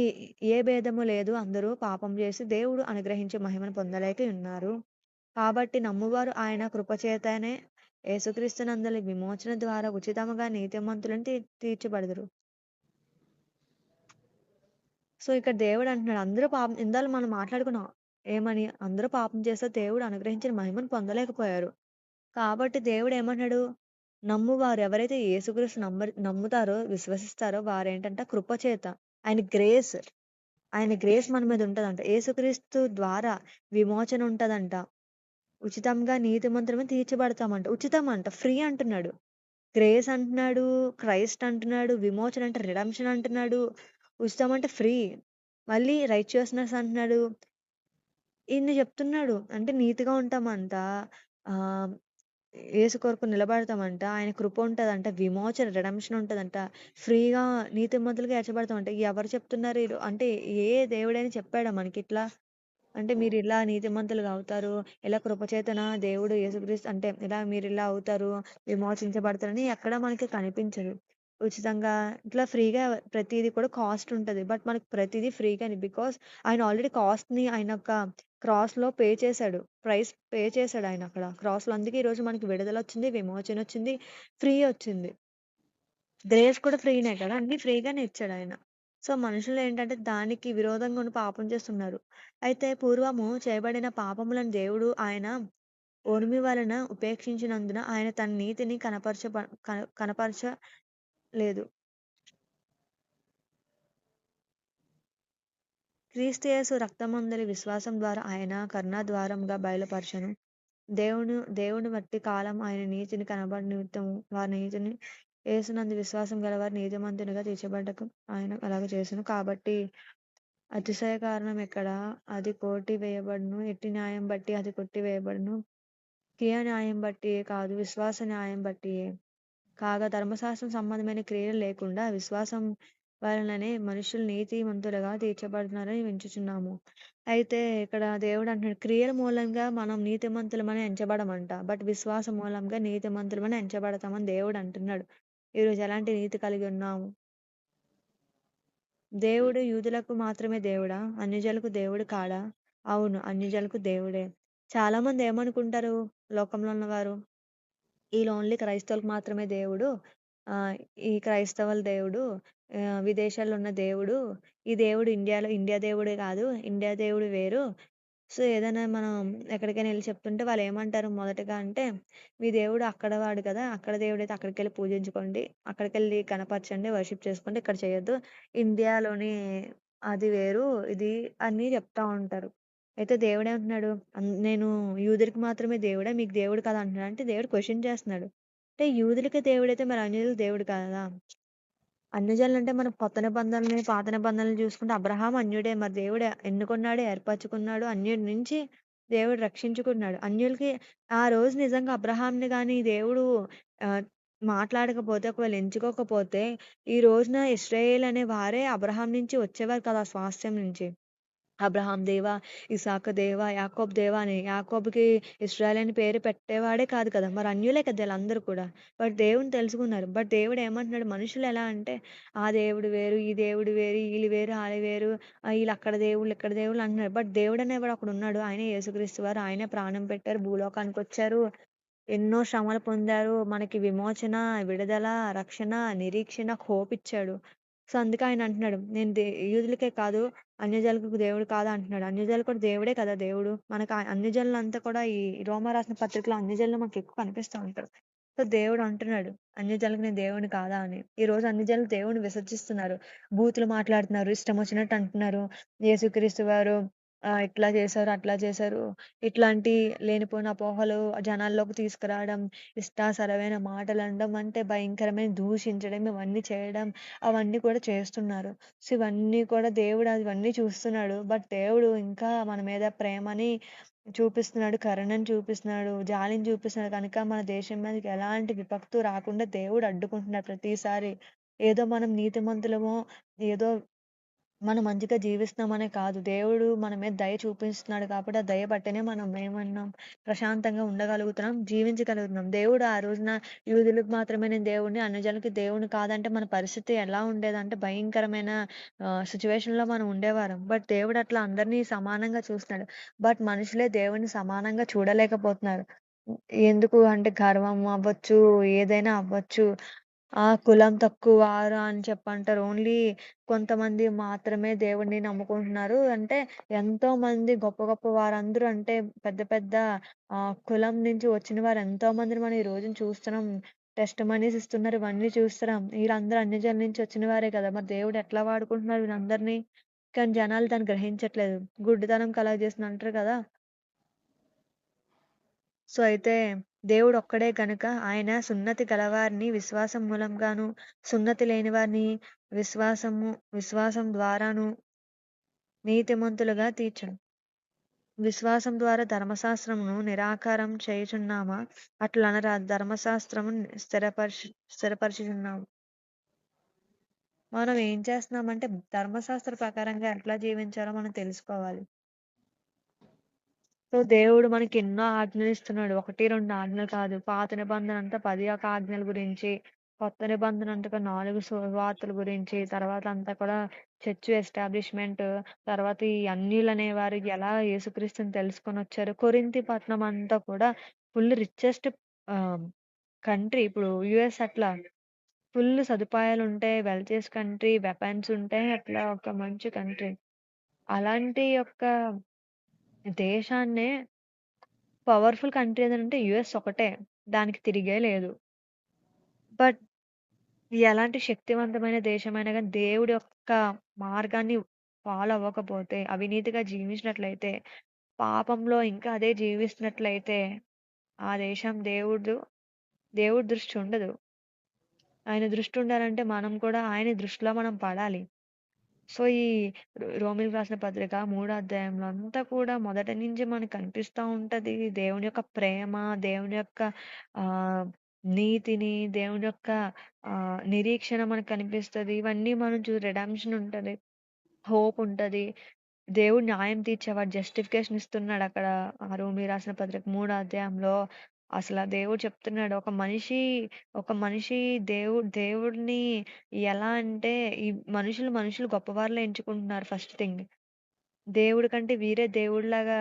ఏ భేదము లేదు. అందరూ పాపం చేసి దేవుడు అనుగ్రహించే మహిమను పొందలేక ఉన్నారు. కాబట్టి నమ్మువారు ఆయన కృపచేతనే యేసుక్రీస్తునందలి విమోచన ద్వారా ఉచితముగా నీతిమంతులను తీర్చబడుదురు. సో, ఇక్కడ దేవుడు అంటున్నాడు అందరూ పాపం ఇందాల మనం మాట్లాడుకున్నాం. ఏమని? అందరూ పాపం చేస్తే దేవుడు అనుగ్రహించిన మహిమను పొందలేకపోయారు. కాబట్టి దేవుడేమన్నాడు? నమ్మువారు ఎవరైతే యేసుక్రీస్తు నమ్ముతారో, విశ్వసిస్తారో వారేంటంట కృపచేత ఆయన గ్రేస్ మన మీద ఉంటదంట. యేసుక్రీస్తు ద్వారా విమోచన ఉంటదంట. ఉచితంగా నీతిమంతులమే తీర్చబడతామంట. ఉచితం అంట. ఫ్రీ అంటున్నాడు. గ్రేస్ అంటున్నాడు. క్రైస్ట్ అంటున్నాడు. విమోచన అంటే రిడెంప్షన్ అంటున్నాడు. ఉచితం అంటే ఫ్రీ. మళ్ళీ రైచియస్‌నెస్ అంటున్నాడు. ఇన్ని చెప్తున్నాడు. అంటే నీతిగా ఉంటామంట. ఆహ్, యేసు కొరకు నిలబడతామంట. ఆయన కృప ఉంటదంట. విమోచన, రిడెంప్షన్ ఉంటదంట. ఫ్రీగా నీతిమంతులుగా ఎంచబడతామంట. ఎవరు చెప్తున్నారు అంటే ఏ దేవుడైనా చెప్పాడా మనకిట్లా? అంటే మీరిలా నీతిమంతులుగా అవుతారు. ఇలా కృపచేతన దేవుడు యేసుక్రీస్తు అంటే ఇలా మీరిలా అవుతారు. విమోచించబడతారని ఎక్కడ మనకి కనిపించదు. ఉచితంగా ఇట్లా ఫ్రీగా ప్రతీది కూడా కాస్ట్ ఉంటది. బట్ మనకు ప్రతీదీ ఫ్రీగానే బికాజ్ ఆయన ఆల్రెడీ కాస్ట్‌ని ఆయన యొక్క క్రాస్‌లో పే చేశాడు. ప్రైస్ పే చేశాడాయన అక్కడ క్రాస్‌లో. అందుకే ఈరోజు మనకి విడుదలొచ్చింది, విమోచనొచ్చింది, ఫ్రీ ఒచ్చింది. గ్రేస్ కూడా ఫ్రీనే కదా! అన్నీ ఫ్రీగానే ఇచ్చాడాయన. సో, మనుషులేంటంటే దానికి విరోధంగా ఉండి పాపం చేస్తున్నారు. అయితే పూర్వము చేయబడిన పాపములను దేవుడు ఆయన ఓర్మి వలన ఉపేక్షించినందున ఆయన తన నీతిని కనపరచలేదు. క్రీస్తు యేసు రక్తమందలి విశ్వాసం ద్వారా ఆయన కరుణా ద్వారముగా బయలుపరచెను. దేవుని బట్టి కాలం ఆయన నీతిని కనబడి నిమిత్తము వారి నీతిని యేసునందు విశ్వాసం గలవారు నీతిమంతునిగా తీర్చబడ్డకు ఆయన అలాగ చేసెను. కాబట్టి అతిశయ కారణం ఎక్కడ? అది కొట్టివేయబడును. ఎట్టి న్యాయం బట్టి అది కొట్టివేయబడును. క్రియ న్యాయం బట్టియే కాదు, విశ్వాస న్యాయం బట్టియే. కాగా ధర్మశాస్త్రం సంబంధమైన క్రియలు లేకుండా విశ్వాసం వలననే మనుషులు నీతిమంతులుగా తీర్చబడుతున్నారని వించుచున్నాము. అయితే ఇక్కడ దేవుడు అంటున్నాడు క్రియల మూలంగా మనం నీతిమంతులమని ఎంచబడమంట. బట్ విశ్వాసం మూలంగా నీతిమంతులమని ఎంచబడతామని దేవుడు అంటున్నాడు. ఈరోజు ఎలాంటి నీతి కలిగి ఉన్నాము? దేవుడు యూదులకు మాత్రమే దేవుడా? అన్యజనులకు దేవుడు కాడా? అవును. అన్యజనులకు దేవుడే. చాలామంది ఏమనుకుంటారు లోకంలో ఉన్నవారు? ఈళ్ళు ఓన్లీ క్రైస్తవులకు మాత్రమే దేవుడు. ఆహ్, ఈ క్రైస్తవుల దేవుడు, విదేశాల్లో ఉన్న దేవుడు, ఈ దేవుడు ఇండియా దేవుడే కాదు. ఇండియా దేవుడు వేరు. సో, ఏదైనా మనం ఎక్కడికైనా ఎళ్లి చెప్తుంటే వాళ్ళేమంటారు మొదటగా అంటే, "మీ దేవుడు అక్కడ వాడు కదా! అక్కడ దేవుడైతే అక్కడికెళ్లి పూజించుకోండి. అక్కడికెళ్లి కనపరచండి, వర్షిప్ చేసుకోండి. ఇక్కడ చేయొద్దు. ఇండియాలోని అది వేరు, ఇది" అని చెప్తా ఉంటారు. అయితే దేవుడేమంటున్నాడు, నేను యూదులకు మాత్రమే దేవుడా? మీకు దేవుడు కాదా అంటున్నాడు. అంటే దేవుడు క్వెషన్ చేస్తున్నాడు. అంటే యూదులకి దేవుడైతే మరి అన్యులకు దేవుడు కాదా? అన్యజనులంటే మనం కొత్త నిబంధనలని, పాత నిబంధనలు చూసుకుంటే అబ్రహాం అన్యుడే. మరి దేవుడు ఎన్నుకున్నాడు, ఏర్పరచుకున్నాడు. అన్యుడి నుంచి దేవుడు రక్షించుకున్నాడు. అన్యులకి ఆ రోజు నిజంగా అబ్రహాంని గాని దేవుడు ఆహ్, మాట్లాడకపోతే, ఒకవేళ ఎంచుకోకపోతే, ఈ రోజున ఇశ్రాయేల్ అనే వారే అబ్రహాం నుంచి వచ్చేవారు కదా! ఆ స్వాస్థ్యం నుంచి. అబ్రహాం దేవా, ఇసాకు దేవా, యాకోబు దేవా అని యాకోబుకి ఇశ్రాయేల్ అని పేరు పెట్టేవాడే కాదు కదా! మరి అన్యులే కదా! ఈళ్ళందరూ కూడా. బట్ దేవుడిని తెలుసుకున్నారు. బట్ దేవుడు ఏమంటున్నాడు, మనుషులు ఎలా అంటే, ఆ దేవుడు వేరు, ఈ దేవుడు వేరు, ఈళ్ళు వేరు, ఆళ్ళు వేరు, ఈళ్ళక్కడ దేవుళ్ళు, ఇక్కడ దేవుళ్ళు అంటున్నారు. బట్ దేవుడనేవాడు ఒకడున్నాడు. ఆయనే యేసుక్రీస్తు వారు. ఆయనే ప్రాణం పెట్టారు, భూలోకానికొచ్చారు. ఎన్నో శ్రమలు పొందారు. మనకి విమోచన, విడుదల, రక్షణ, నిరీక్షణ, హోప్ ఇచ్చాడు. సో, అందుకే ఆయన అంటున్నాడు, నేను యూదులకే కాదు, అన్యజనులకు దేవుడు కాదా అంటున్నాడు. అన్యజనులు కూడా దేవుడే కదా దేవుడు. మనకు అన్యజనులంతా కూడా ఈ రోమా రాసిన పత్రికలో అన్యజనులు మనకు ఎక్కువ కనిపిస్తా ఉంటారు. సో, దేవుడు అంటున్నాడు, అన్యజనులకు నేను దేవుడిని కాదా అని. ఈరోజు అన్యజనులు దేవుడిని విసర్జిస్తున్నారు. బూతులు మాట్లాడుతున్నారు. ఇష్టం వచ్చినట్టు అంటున్నారు. యేసుక్రీస్తు వారు ఇట్లా చేశారు, అట్లా చేశారు. ఇట్లాంటి లేనిపోని అపోహలు జనాల్లోకి తీసుకురావడం, ఇష్టాసరమైన మాటలనడం, అంటే భయంకరమైన దూషించడం, ఇవన్నీ చేయడం, అవన్నీ కూడా చేస్తున్నారు. సో, ఇవన్నీ కూడా దేవుడు అవన్నీ చూస్తున్నాడు. బట్ దేవుడు ఇంకా మన మీద ప్రేమని చూపిస్తున్నాడు, కరుణను చూపిస్తున్నాడు, జాలిని చూపిస్తున్నాడు కనుక మన దేశం మీదకి ఎలాంటి విపత్తు రాకుండా దేవుడు అడ్డుకుంటున్నాడు ప్రతిసారి. ఏదో మనం నీతిమంతులమో, ఏదో మనం మంచిగా జీవిస్తున్నామనే కాదు. దేవుడు మన మీద దయ చూపిస్తున్నాడు కాబట్టి, ఆ దయ బట్టనే మనం ఏమన్నాం ప్రశాంతంగా ఉండగలుగుతున్నాం, జీవించగలుగుతున్నాం. దేవుడు ఆ రోజున యూదులకు మాత్రమే నేను దేవుడిని, అన్యజనులకి దేవుడిని కాదంటే మన పరిస్థితి ఎలా ఉండేదంటే భయంకరమైన సిట్యుయేషన్‌లో మనం ఉండేవారం. బట్ దేవుడు అట్లా అందరినీ సమానంగా చూస్తున్నాడు. బట్ మనుషులే దేవుడిని సమానంగా చూడలేకపోతున్నారు. ఎందుకు అంటే గర్వం అవ్వచ్చు, ఏదైనా అవ్వచ్చు. కులం తక్కువ వారు అని చెప్పంటారు. ఓన్లీ కొంతమంది మాత్రమే దేవుడిని నమ్ముకుంటున్నారు. అంటే ఎంతోమంది గొప్ప గొప్ప వారందరూ అంటే పెద్ద పెద్ద కులం నుంచి వచ్చిన వారు ఎంతో మందిని మనం ఈ రోజున చూస్తున్నాం. టెస్టిమనీస్ ఇస్తున్నారు. ఇవన్నీ చూస్తున్నాం. వీళ్ళందరూ అన్యజనుల నుంచి వచ్చిన వారే కదా! మరి దేవుడు ఎట్లా వాడుకుంటున్నారు వీళ్ళందరినీ? కానీ జనాలు దాన్ని గ్రహించట్లేదు. గుడ్డితనం కలగజేస్తుంది అంటారు కదా! సో, అయితే దేవుడొక్కడే గనక ఆయన సున్నతి గలవారిని విశ్వాసం మూలంగాను, సున్నతి లేని వారిని విశ్వాసం ద్వారాను నీతిమంతులుగా తీర్చును. విశ్వాసం ద్వారా ధర్మశాస్త్రమును నిరాకారం చేయుచున్నామా? అట్లనరాదు. ధర్మశాస్త్రమును స్థిరపరచుచున్నాము. మనం ఏం చేస్తున్నామంటే ధర్మశాస్త్ర ప్రకారంగా ఎట్లా జీవించాలో మనం తెలుసుకోవాలి. సో, దేవుడు మనకెన్నో ఆజ్ఞలిస్తున్నాడు. 1, 2 ఆజ్ఞలు కాదు. పాత నిబంధన అంతా 10 ఆజ్ఞల గురించి, కొత్త నిబంధన అంతగా 4 సువార్తల గురించి, తర్వాత అంతా కూడా చర్చ్ ఎస్టాబ్లిష్‌మెంట్, తర్వాత ఈ అన్యులనేవారు ఎలా యేసుక్రీస్తుని తెలుసుకొనొచ్చారు. కొరింథీ పట్టణం అంతా కూడా ఫుల్ రిచెస్ట్ ఆహ్, కంట్రీ. ఇప్పుడు యూఎస్ అట్లా ఫుల్ సదుపాయాలుంటాయి. వెల్తీస్ కంట్రీ, వెపన్స్ ఉంటాయి. అట్లా ఒక మంచి కంట్రీ. అలాంటి యొక్క దేశాన్నే పవర్‌ఫుల్ కంట్రీ ఏదనంటే యూఎస్ ఒకటే. దానికి తిరిగే లేదు. బట్ ఎలాంటి శక్తివంతమైన దేశమైనా గాని దేవుడి యొక్క మార్గాన్ని ఫాలో అవ్వకపోతే, అవినీతిగా జీవించినట్లయితే, పాపంలో ఇంకా అదే జీవిస్తున్నట్లయితే, ఆ దేశం దేవుడి దృష్టి ఉండదు. ఆయన దృష్టి ఉండాలంటే మనం కూడా ఆయన దృష్టిలో మనం పడాలి. సో, ఈ రోమీయులకు రాసిన పత్రిక 3 అధ్యాయంలో అంతా కూడా మొదటి నుంచి మనకు కనిపిస్తా ఉంటది. దేవుని యొక్క ప్రేమ, దేవుని యొక్క ఆహ్, నీతిని, దేవుని యొక్క నిరీక్షణ మనకు కనిపిస్తది. ఇవన్నీ మనం రిడెంప్షన్ ఉంటది. హోప్ ఉంటది. దేవుడు న్యాయం తీర్చేవాడు. జస్టిఫికేషన్ ఇస్తున్నాడక్కడ. ఆ రోమీ రాసిన పత్రిక 3 అధ్యాయంలో అసల దేవుడు చెప్తున్నాడు. ఒక మనిషి దేవుడిని ఎలా అంటే ఈ మనుషులు గొప్పవారులా ఎంచుకుంటున్నారు ఫస్ట్ థింగ్. దేవుడి కంటే వీరే దేవుడిలాగా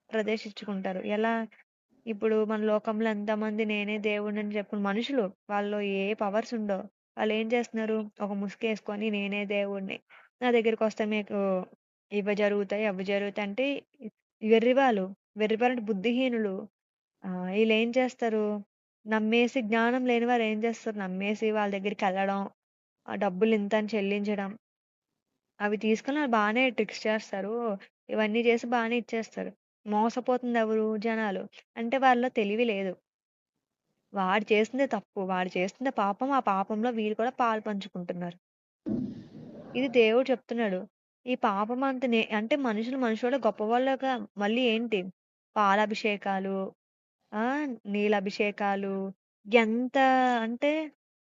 ప్రదర్శించుకుంటారు. ఎలా? ఇప్పుడు మన లోకంలో ఎంతమంది నేనే దేవుడినని చెప్పుకుని మనుషులు. వాళ్ళలో ఏ పవర్స్ ఉండవు. వాళ్ళేం చేస్తున్నారు? ఒక ముసుగేసుకొని నేనే దేవుడిని. నా దగ్గరికొస్తే మీకు ఇవి జరుగుతాయి, అవి జరుగుతాయి అంటే వెర్రివాళ్ళు. వెర్రివారంటే బుద్ధిహీనులు. ఈళ్ళేం చేస్తారు, నమ్మేసి జ్ఞానం లేని వారు ఏం చేస్తారు, నమ్మేసి వాళ్ళ దగ్గరికెళ్ళడం, ఆ డబ్బులింత అని చెల్లించడం. అవి తీసుకొని ఆళ్ళు బానే ట్రిక్స్ చేస్తారు. ఇవన్నీ చేసి బానే ఇచ్చేస్తారు. మోసపోతుందెవరు? జనాలు. అంటే వాళ్ళలో తెలివి లేదు. వాడు చేసిందే తప్పు. వాడు చేస్తుంది పాపం. ఆ పాపంలో వీళ్ళు కూడా పాలు పంచుకుంటున్నారు. ఇది దేవుడు చెప్తున్నాడు. ఈ పాపం అంత అంటే మనుషులు మనుషులే గొప్పవాళ్ళుగా మళ్ళీ ఏంటి పాలాభిషేకాలు, ఆ! నీళ్ళభిషేకాలు ఎంత అంటే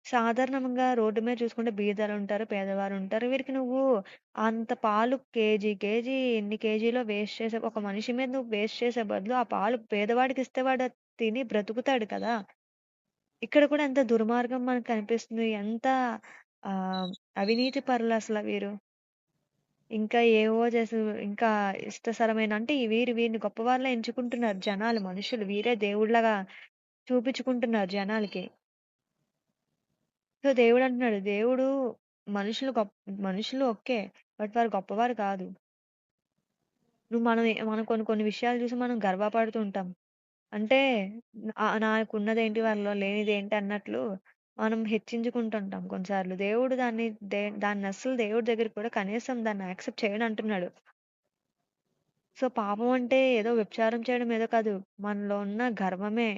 సాధారణంగా రోడ్డు మీద చూసుకుంటే బీదలుంటారు, పేదవారుంటారు. వీరికి నువ్వు అంత పాలు కేజీ ఎన్ని కేజీలో వేస్ట్ చేసే ఒక మనిషి మీద నువ్వు వేస్ట్ చేసే బదులు ఆ పాలు పేదవాడికిస్తే వాడు అది తిని బ్రతుకుతాడు కదా! ఇక్కడ కూడా ఎంత దుర్మార్గం మనకు కనిపిస్తుంది. ఎంత ఆహ్, అవినీతి పరులసల వీరు. ఇంకా ఏవో చేసి ఇంకా ఇష్టసరమైన అంటే వీరిని గొప్పవాళ్ళే ఎంచుకుంటున్నారు జనాలు, మనుషులు. వీరే దేవుళ్ళగా చూపించుకుంటున్నారు జనాలకి. సో, దేవుడంటున్నాడు, మనుషులు ఓకే. బట్ వారు గొప్పవారు కాదు. మనం కొన్ని కొన్ని విషయాలు చూసి మనం గర్వపడుతూ ఉంటాం. అంటే నాకున్నదేంటి వాళ్ళలో లేనిదేంటి అన్నట్లు మనం హెచ్చించుకుంటుంటాం కొన్నిసార్లు. దేవుడు దాన్నసలు దేవుడి దగ్గర కూడా కనీసం దాన్ని యాక్సెప్ట్ చేయడంటున్నాడు. సో, పాపం అంటే ఏదో వ్యభిచారం చేయడం ఏదో కాదు. మనలో ఉన్న గర్వమే.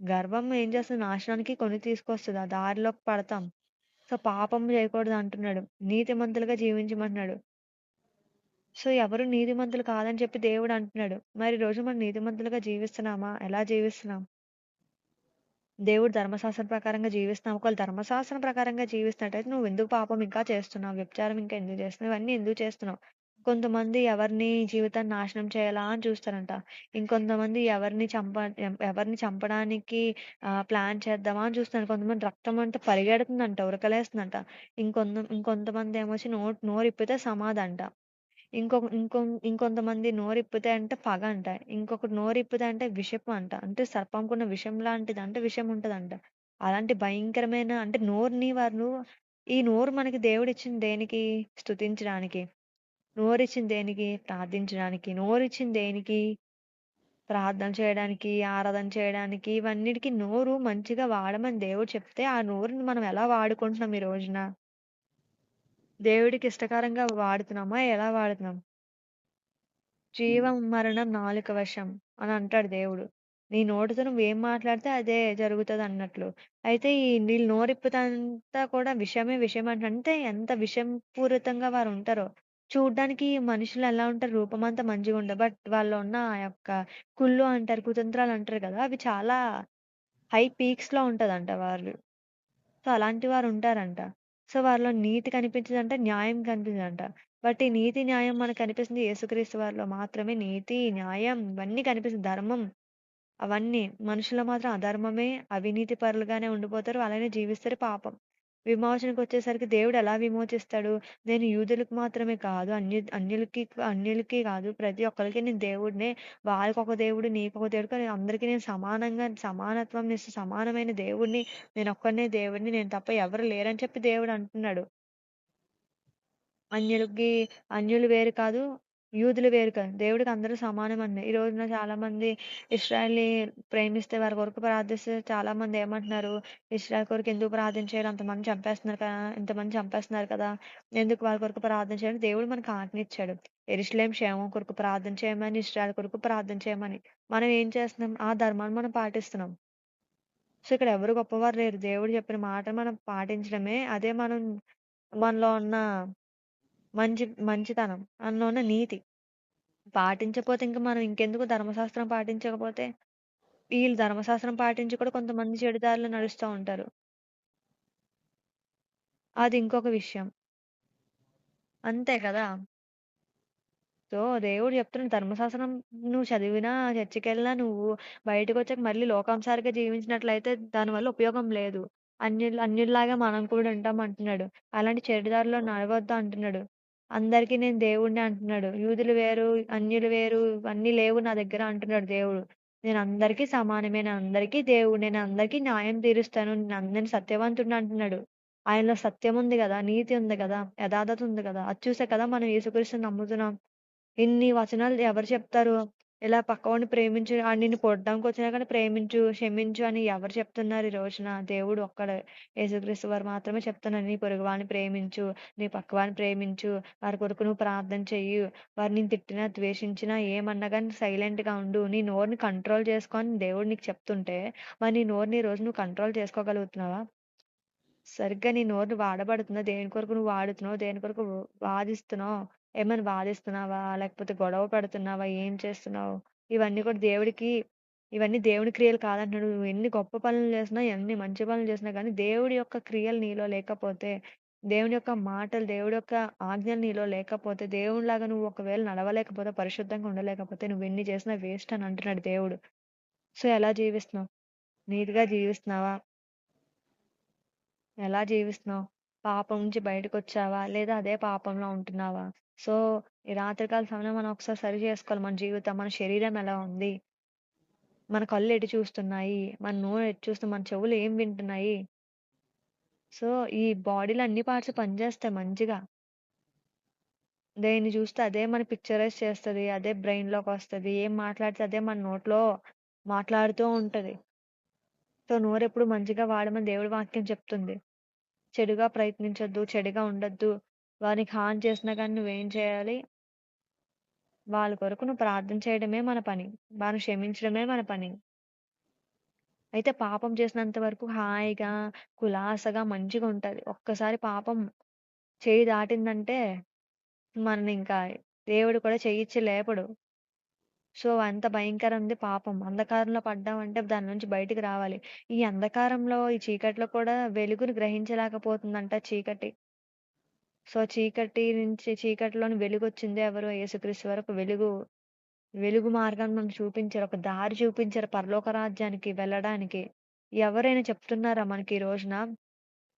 గర్వం ఏం చేస్తది నాశనానికి కొని తీసుకొస్తది. ఆ దారిలోకి పడతాం. సో, పాపం చేయకూడదు అంటున్నాడు. నీతిమంతులుగా జీవించమంటున్నాడు. సో, ఎవరు నీతిమంతులు కాదని చెప్పి దేవుడు అంటున్నాడు. మరి ఈ రోజు మనం నీతిమంతులుగా జీవిస్తున్నామా? ఎలా జీవిస్తున్నాం? దేవుడు ధర్మశాస్త్రం ప్రకారంగా జీవిస్తున్నాం. ఒకవేళ ధర్మశాస్త్రం ప్రకారంగా జీవిస్తున్నట్టయితే నువ్వెందుకు పాపం ఇంకా చేస్తున్నావు? వ్యభిచారం ఇంకా ఎందుకు చేస్తున్నావు? ఇవన్నీ ఎందుకు చేస్తున్నావు? కొంతమంది ఎవరిని జీవితాన్ని నాశనం చేయాలా అని చూస్తారంట. ఇంకొంతమంది ఎవరిని చంపడానికి ప్లాన్ చేద్దామా అని చూస్తున్నారు. కొంతమంది రక్తం అంటే పరిగెడుతుందంట, ఉరకలేస్తుందంట. ఇంకొంతమందేమొచ్చి నోరిప్పితే సమాధంట. ఇంకొంతమంది నోరిప్పితే అంటే పగంట. ఇంకొకటి నోరిప్పితే అంటే విషపు అంట. అంటే సర్పంకున్న విషం లాంటిది అంటే విషం ఉంటదంట. అలాంటి భయంకరమైన అంటే ఈ నోరు మనకి దేవుడిచ్చింది దేనికి? స్తుతించడానికి. నోరిచ్చింది దేనికి? ప్రార్థించడానికి. నోరిచ్చింది దేనికి? ప్రార్థన చేయడానికి, ఆరాధన చేయడానికి, ఇవన్నిటికి నోరు మంచిగా వాడమని దేవుడు చెప్తే, ఆ నోరుని మనం ఎలా వాడుకుంటున్నాం ఈ రోజున? దేవుడికి ఇష్టకరంగా వాడుతున్నామా? ఎలా వాడుతున్నాం? జీవం, మరణం నాలుక వశం అని అంటాడు దేవుడు. నీ నోటితో నువ్వేం మాట్లాడితే అదే జరుగుతదన్నట్లు. అయితే ఈ వీళ్ళు నోరిప్పుతంతా కూడా విషం అంటే ఎంత విషం పూరితంగా వారుంటారో. చూడ్డానికి మనుషులు ఎలా ఉంటారు రూపమంతా మంచిగుంటది. బట్ వాళ్ళలో ఉన్న ఆ యొక్క కుళ్ళు అంటారు, కుతంత్రాలంటారు కదా! అవి చాలా హై పీక్స్‌లో ఉంటదంట వాళ్ళు. సో, అలాంటి వారుంటారంట. సో, వారిలో నీతి కనిపించదంట, న్యాయం కనిపించదంట. బట్ ఈ నీతి, న్యాయం మనకు కనిపిస్తుంది యేసుక్రీస్తు వారిలో మాత్రమే నీతి, న్యాయం ఇవన్నీ కనిపిస్తుంది. ధర్మం అవన్నీ. మనుషుల్లో మాత్రం అధర్మమే, అవినీతి పరులుగానే ఉండిపోతారు. అలానే జీవిస్తారు పాపం. విమోచనకొచ్చేసరికి దేవుడు ఎలా విమోచిస్తాడు? నేను యూదులకు మాత్రమే కాదు, అన్యులకి కాదు, ప్రతి ఒక్కళ్ళకి నేను దేవుడినే. వాళ్ళకొక దేవుడు, నీకొక దేవుడు కానీ అందరికీ నేను సమానత్వంనిస్తూ సమానమైన దేవుడిని. నేనొక్కడినే దేవుడిని. నేను తప్ప ఎవరు లేరని చెప్పి దేవుడు అంటున్నాడు. అన్యులకి అన్యులు వేరు కాదు. యూదులు వేరు కాదు. దేవుడికి అందరూ సమానమని. ఈ రోజున చాలామంది ఇశ్రాయేల్‌ని ప్రేమిస్తే వారి కొరకు ప్రార్థిస్తే చాలామంది ఏమంటున్నారు? ఇశ్రాయేల్ కొరకు ఎందుకు ప్రార్థన చేయరు? ఇంతమంది చంపేస్తున్నారు కదా! ఎందుకు వాళ్ళ కొరకు ప్రార్థన చేయరు? దేవుడు మనకు ఆజ్ఞిచ్చాడు. యెరూషలేము క్షేమం కొరకు ప్రార్థన చేయమని, ఇశ్రాయేల్ కొరకు ప్రార్థన చేయమని. మనం ఏం చేస్తున్నాం? ఆ ధర్మాన్ని మనం పాటిస్తున్నాం. సో, ఇక్కడ ఎవరు గొప్పవారు లేరు. దేవుడు చెప్పిన మాట మనం పాటించడమే మనలో ఉన్న మంచితనం. అందులో ఉన్న నీతి. పాటించపోతే ఇంక మనం ఇంకెందుకు ధర్మశాస్త్రం పాటించకపోతే? ఈళ్ళు ధర్మశాస్త్రం పాటించి కూడా కొంతమంది చెడు దారిలో నడుస్తా ఉంటారు. అది ఇంకొక విషయం. అంతే కదా! సో, దేవుడు చెప్తున్నాడు ధర్మశాస్త్రం నువ్వు చదివినా, చర్చికెళ్ళినా నువ్వు బయటకొచ్చాక మళ్ళీ లోకానుసారిగా జీవించినట్లయితే దానివల్ల ఉపయోగం లేదు. అన్యుల్లాగా మనం కూడా ఉంటాం అంటున్నాడు. అలాంటి చెడు దారిలో నడవద్దు అంటున్నాడు. అందరికీ నేను దేవుడినే అంటున్నాడు. యూదులు వేరు, అన్యులు వేరు ఇవన్నీ లేవు నా దగ్గర అంటున్నాడు దేవుడు. నేను అందరికీ సమానమే. నేను అందరికీ దేవుడినే. నేను అందరికీ న్యాయం తీరుస్తాను. నేను సత్యవంతుడిని అంటున్నాడు. ఆయనలో సత్యం ఉంది గదా! నీతి ఉంది గదా! యథార్థత ఉంది గదా! అది చూసే కదా మనం యేసుక్రీస్తుని నమ్ముతున్నాం. ఇన్ని వచనాలు ఎవరు చెప్తారు? ఇలా పక్కవాడిని ప్రేమించు నిన్ను కొట్టడానికొచ్చినా గాని ప్రేమించు, క్షమించు అని ఎవరు చెప్తున్నారు ఈ రోజున? దేవుడు ఒక్కడే. యేసుక్రీస్తు వారు మాత్రమే చెప్తున్నారు. నీ పొరుగువాడిని ప్రేమించు, నీ పక్కవాడిని ప్రేమించు, వారి కొరకు నువ్వు ప్రార్థన చెయ్యు. వారు నిన్ను తిట్టినా, ద్వేషించినా, ఏమన్నా గాని సైలెంట్‌గా ఉండు. నీ నోరుని కంట్రోల్ చేసుకో అని దేవుడు నీకు చెప్తుంటే, మరి నీ నోరుని ఈ రోజు నువ్వు కంట్రోల్ చేసుకోగలుగుతున్నావా? సరిగ్గా నీ నోరు వాడబడుతుందా? దేని కొరకు నువ్వు వాడుతున్నావు? దేని కొరకు వాదిస్తున్నావు? ఏమైనా వాదిస్తున్నావా? లేకపోతే గొడవ పడుతున్నావా? ఏం చేస్తున్నావు? ఇవన్నీ కూడా ఇవన్నీ దేవుడి క్రియలు కాదంటున్నాడు. నువ్వు ఎన్ని గొప్ప పనులు చేసినా, ఎన్ని మంచి పనులు చేసినా గానీ, దేవుడి యొక్క క్రియలు నీలో లేకపోతే, దేవుని యొక్క మాటలు, దేవుడి యొక్క ఆజ్ఞలు నీలో లేకపోతే, దేవునిలాగా నువ్వు ఒకవేళ నడవలేకపోతే, పరిశుద్ధంగా ఉండలేకపోతే, నువ్వెన్ని చేసినా వేస్ట్ అని అంటున్నాడు దేవుడు. సో, ఎలా జీవిస్తున్నావు? నీతిగా జీవిస్తున్నావా? ఎలా జీవిస్తున్నావు? పాపం నుంచి బయటకొచ్చావా? లేదా అదే పాపంలో ఉంటున్నావా? సో, ఈ రాత్రికాల సమయంలో మనం ఒకసారి సరి చేసుకోవాలి మన జీవితం. మన శరీరం ఎలా ఉంది? మన కళ్ళు ఎటు చూస్తున్నాయి? మన నోరు ఎటు చూస్తుంది? మన చెవులు ఏం వింటున్నాయి? సో, ఈ బాడీలో అన్ని పార్ట్స్ పనిచేస్తాయి మంచిగా. దేన్ని చూస్తే అదే మన పిక్చరైజ్ చేస్తది. అదే బ్రెయిన్‌లోకొస్తది. ఏం మాట్లాడితే అదే మన నోట్లో మాట్లాడుతూ ఉంటది. సో, నోరెప్పుడు మంచిగా వాడమని దేవుడి వాక్యం చెప్తుంది. చెడుగా ప్రయత్నించొద్దు, చెడుగా ఉండొద్దు. వారికి హాని చేసినా గాని నువ్వేం చేయాలి? వాళ్ళ కొరకు నువ్వు ప్రార్థన చేయడమే మన పని. వారిని క్షమించడమే మన పని. అయితే పాపం చేసినంత వరకు హాయిగా, కులాసాగా, మంచిగుంటది. ఒక్కసారి పాపం చెయ్యి దాటిందంటే మననింకా దేవుడు కూడా చెయ్యిచ్చి లేపడు. సో, అంత భయంకరంది పాపం. అంధకారంలో పడ్డామంటే దాని నుంచి బయటికి రావాలి. ఈ అంధకారంలో, ఈ చీకట్లో కూడా వెలుగుని గ్రహించలేకపోతుందంట చీకటి. సో, చీకటిలోని వెలుగొచ్చిందే ఎవరు? యేసుక్రీస్తు వారు. ఒక వెలుగు మార్గాన్ని మనకు చూపించారు. ఒక దారి చూపించారు పరలోక రాజ్యానికి వెళ్ళడానికి. ఎవరైనా చెప్తున్నారా మనకి ఈ రోజున?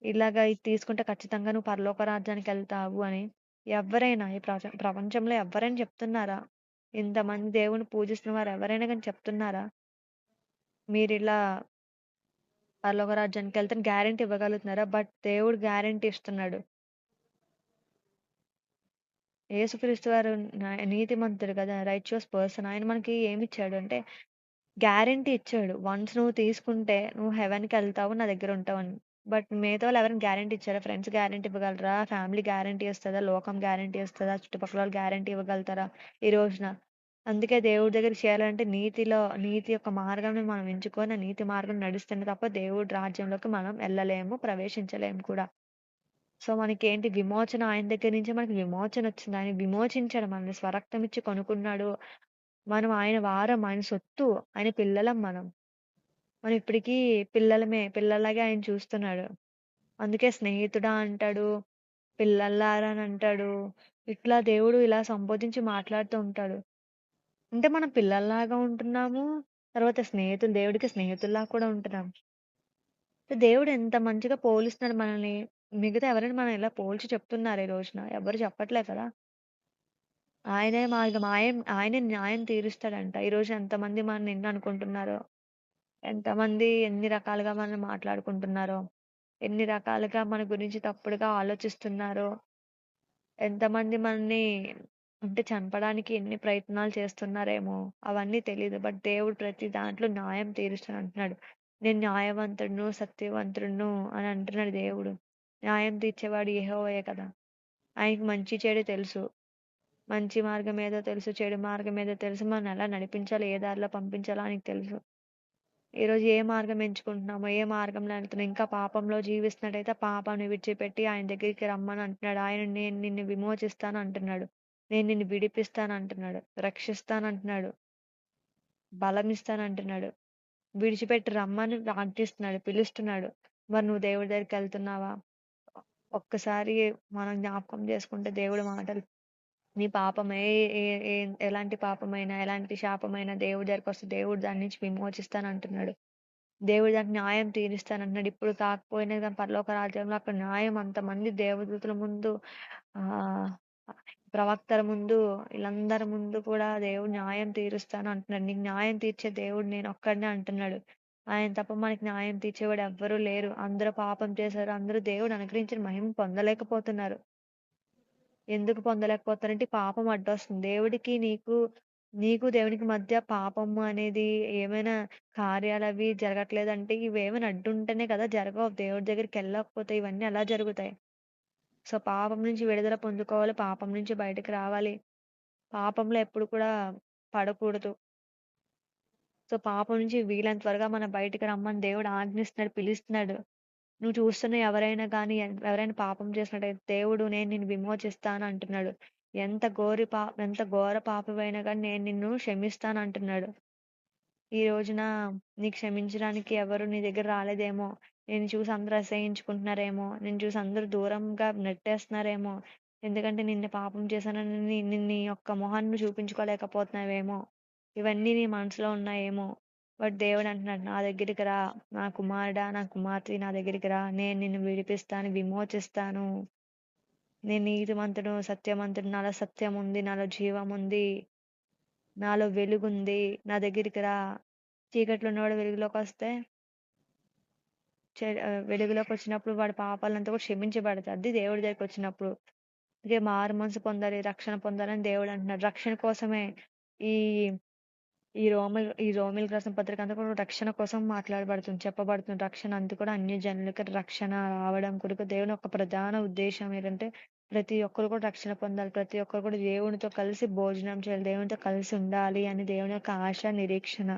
ఇలాగ ఇది తీసుకుంటే ఖచ్చితంగా నువ్వు పరలోక రాజ్యానికెళ్తావు అని. ఎవ్వరైనా ఈ ప్రపంచంలో ఎవ్వరైనా చెప్తున్నారా? ఇంతమంది దేవుడిని పూజిస్తున్న వారు ఎవరైనా గాని చెప్తున్నారా? మీరిలా పరలోక రాజ్యానికెళ్తాను గ్యారంటీ ఇవ్వగలుగుతున్నారా? బట్ దేవుడు గ్యారంటీ ఇస్తున్నాడు. యేసుక్రీస్తు వారు నీతిమంతుడు కదా! Righteous person. ఆయన మనకి ఏమిచ్చాడు అంటే గ్యారంటీ ఇచ్చాడు. వన్స్ నువ్వు తీసుకుంటే నువ్వు హెవెన్‌కెళ్తావు. నా దగ్గరుంటావని. బట్ మిగతా వాళ్ళు ఎవరైనా గ్యారంటీ ఇచ్చారా? ఫ్రెండ్స్ గ్యారంటీ ఇవ్వగలరా? ఫ్యామిలీ గ్యారంటీ ఇస్తదా? లోకం గ్యారంటీ ఇస్తదా? చుట్టుపక్కల వాళ్ళు గ్యారంటీ ఇవ్వగలుగుతారా ఈ రోజున? అందుకే దేవుడి దగ్గరికి చేరాలంటే నీతి యొక్క మార్గాన్ని మనం ఎంచుకొని, ఆ నీతి మార్గం నడిస్తేనే తప్ప దేవుడి రాజ్యంలోకి మనం ఎళ్ళలేము, ప్రవేశించలేము కూడా. సో, మనకేంటి విమోచన ఆయన దగ్గర నుంచే మనకి విమోచనొచ్చింది. ఆయన విమోచించాడు మనల్ని. స్వరక్తం ఇచ్చి కొనుక్కున్నాడు. మనం ఆయన వారం, ఆయన సొత్తు, ఆయన పిల్లలం మనం. మనం ఇప్పటికీ పిల్లలమే. పిల్లల్లాగే ఆయన చూస్తున్నాడు. అందుకే స్నేహితుడా అంటాడు, పిల్లల్లారా అని అంటాడు. ఇట్లా దేవుడు ఇలా సంబోధించి మాట్లాడుతూ ఉంటాడు. అంటే మనం పిల్లల్లాగా ఉంటున్నాము. తర్వాత దేవుడికి స్నేహితుల్లాగా కూడా ఉంటున్నాం. దేవుడు ఎంత మంచిగా పోలుస్తున్నాడు మనల్ని. మిగతా ఎవరైనా మనల్ని ఇలా పోల్చి చెప్తున్నారా ఈ రోజున? ఎవ్వరు చెప్పట్లే కదా! ఆయనే మార్గం. ఆయనే న్యాయం తీరుస్తాడంట. ఈరోజు ఎంతమంది మనల్ని ఎన్ని అనుకుంటున్నారో, ఎంతమంది ఎన్ని రకాలుగా మనల్ని మాట్లాడుకుంటున్నారో, ఎన్ని రకాలుగా మన గురించి తప్పుడుగా ఆలోచిస్తున్నారో, ఎంతమంది మనల్ని అంటే చంపడానికి ఎన్ని ప్రయత్నాలు చేస్తున్నారేమో అవన్నీ తెలీదు. బట్ దేవుడు ప్రతి దాంట్లో న్యాయం తీరుస్తానంటున్నాడు. నేను న్యాయవంతుడును, సత్యవంతుడును అని అంటున్నాడు దేవుడు. న్యాయం తీర్చేవాడు యెహోవాయే కదా! ఆయనకి మంచి చెడు తెలుసు. మంచి మార్గం ఏదో తెలుసు. చెడు మార్గం ఏదో తెలుసు. మనల్ని ఎలా నడిపించాలో, ఏ దారిలో పంపించాలో ఆయనకి తెలుసు. ఈరోజు ఏ మార్గం ఎంచుకుంటున్నామో, ఏ మార్గంలో వెళ్తున్నాం, ఇంకా పాపంలో జీవిస్తున్నట్టయితే పాపాన్ని విడిచిపెట్టి ఆయన దగ్గరికి రమ్మని అంటున్నాడు. ఆయన నేను నిన్ను విమోచిస్తాను అంటున్నాడు. నేను నిన్ను విడిపిస్తాను అంటున్నాడు. రక్షిస్తానంటున్నాడు. బలమిస్తానంటున్నాడు. విడిచిపెట్టి రమ్మని ప్రార్థిస్తున్నాడు. పిలుస్తున్నాడు. మరి నువ్వు దేవుడి దగ్గరికెళ్తున్నావా? ఒక్కసారి మనం జ్ఞాపకం చేసుకుంటే దేవుడి మాటలు నీ పాపం ఏ ఏ ఏ ఎలాంటి పాపమైనా, ఎలాంటి శాపమైనా దేవుడి దగ్గరకొస్తే దేవుడు దాని నుంచి విమోచిస్తానంటున్నాడు. దేవుడు దానికి న్యాయం తీరుస్తానంటున్నాడు. ఇప్పుడు కాకపోయినా గాని పరలోక రాజ్యంలో అక్కడ న్యాయం అంతమంది దేవదూతల ముందు ఆహ్, ప్రవక్తల ముందు వీళ్ళందరి ముందు కూడా దేవుడు న్యాయం తీరుస్తాను అంటున్నాడు. నీకు న్యాయం తీర్చే దేవుడు నేనొక్కడినే అంటున్నాడు. ఆయన తప్ప మనకి న్యాయం తీర్చేవాడు ఎవ్వరూ లేరు. అందరూ పాపం చేశారు. అందరూ దేవుడు అనుగ్రహించిన మహిమ పొందలేకపోతున్నారు. ఎందుకు పొందలేకపోతారంటే పాపం అడ్డొస్తుంది. దేవుడికి నీకు నీకు దేవునికి మధ్య పాపము అనేది ఏమైనా కార్యాలవి జరగట్లేదంటే ఇవేమైనా అడ్డుంటేనే కదా జరగవు. దేవుడి దగ్గరికెళ్ళకపోతే ఇవన్నీ ఎలా జరుగుతాయి? సో, పాపం నుంచి విడుదల పొందుకోవాలి. పాపం నుంచి బయటకి రావాలి. పాపంలో ఎప్పుడు కూడా పడకూడదు. సో, పాపం నుంచి వీలైనంత త్వరగా మనం బయటికి రమ్మని దేవుడు ఆజ్ఞిస్తున్నాడు, పిలుస్తున్నాడు. నువ్వు చూస్తున్న ఎవరైనా గానీ, ఎవరైనా పాపం చేసినట్టయితే దేవుడు నేను నిన్ను విమోచిస్తాను అంటున్నాడు. ఎంత ఘోర పాపివైనా గానీ నేను నిన్ను క్షమిస్తానంటున్నాడు. ఈ రోజున నీకు క్షమించడానికి ఎవరు నీ దగ్గర రాలేదేమో! నిన్ను చూసి అందరూ అసహ్యించుకుంటున్నారేమో! నిన్ను చూసి అందరూ దూరంగా నెట్టేస్తున్నారేమో! ఎందుకంటే నిన్ను పాపం చేశానని నీ యొక్క మొహాన్ని నువ్వు చూపించుకోలేకపోతున్నావేమో! ఇవన్నీ నీ మనసులో ఉన్నాయేమో! బట్ దేవుడంటున్నాడు, "నా దగ్గరికి రా. నా కుమారుడా, నా కుమార్తె నా దగ్గరికి రా. నేను నిన్ను విడిపిస్తాను, విమోచిస్తాను. నేను నీతిమంతుడు, సత్యవంతుడు. నాలో సత్యముంది. నాలో జీవముంది. నాలో వెలుగుంది. నా దగ్గరికి రా." చీకట్లో ఉన్నవాడు వెలుగులోకొస్తే వెలుగులోకొచ్చినప్పుడు వాడి పాపాలంతా కూడా క్షమించబడతాయి. అది దేవుడి దగ్గరికొచ్చినప్పుడు. అందుకే మారుమనసు పొందాలి, రక్షణ పొందాలని దేవుడంటున్నాడు. రక్షణ కోసమే ఈ ఈ రోమిలకు రాసిన పత్రిక అంతా కూడా రక్షణ కోసం మాట్లాడబడుతుంది. చెప్పబడుతుంది. రక్షణ అంతా కూడా అన్యజనులకి రక్షణ రావడం కొరకు దేవుని యొక్క ప్రధాన ఉద్దేశ్యం ఏంటంటే, ప్రతి ఒక్కరు కూడా రక్షణ పొందాలి. ప్రతి ఒక్కరు కూడా దేవునితో కలిసి భోజనం చేయాలి. దేవునితో కలిసి ఉండాలి అని దేవుని యొక్క ఆశ, నిరీక్షణ.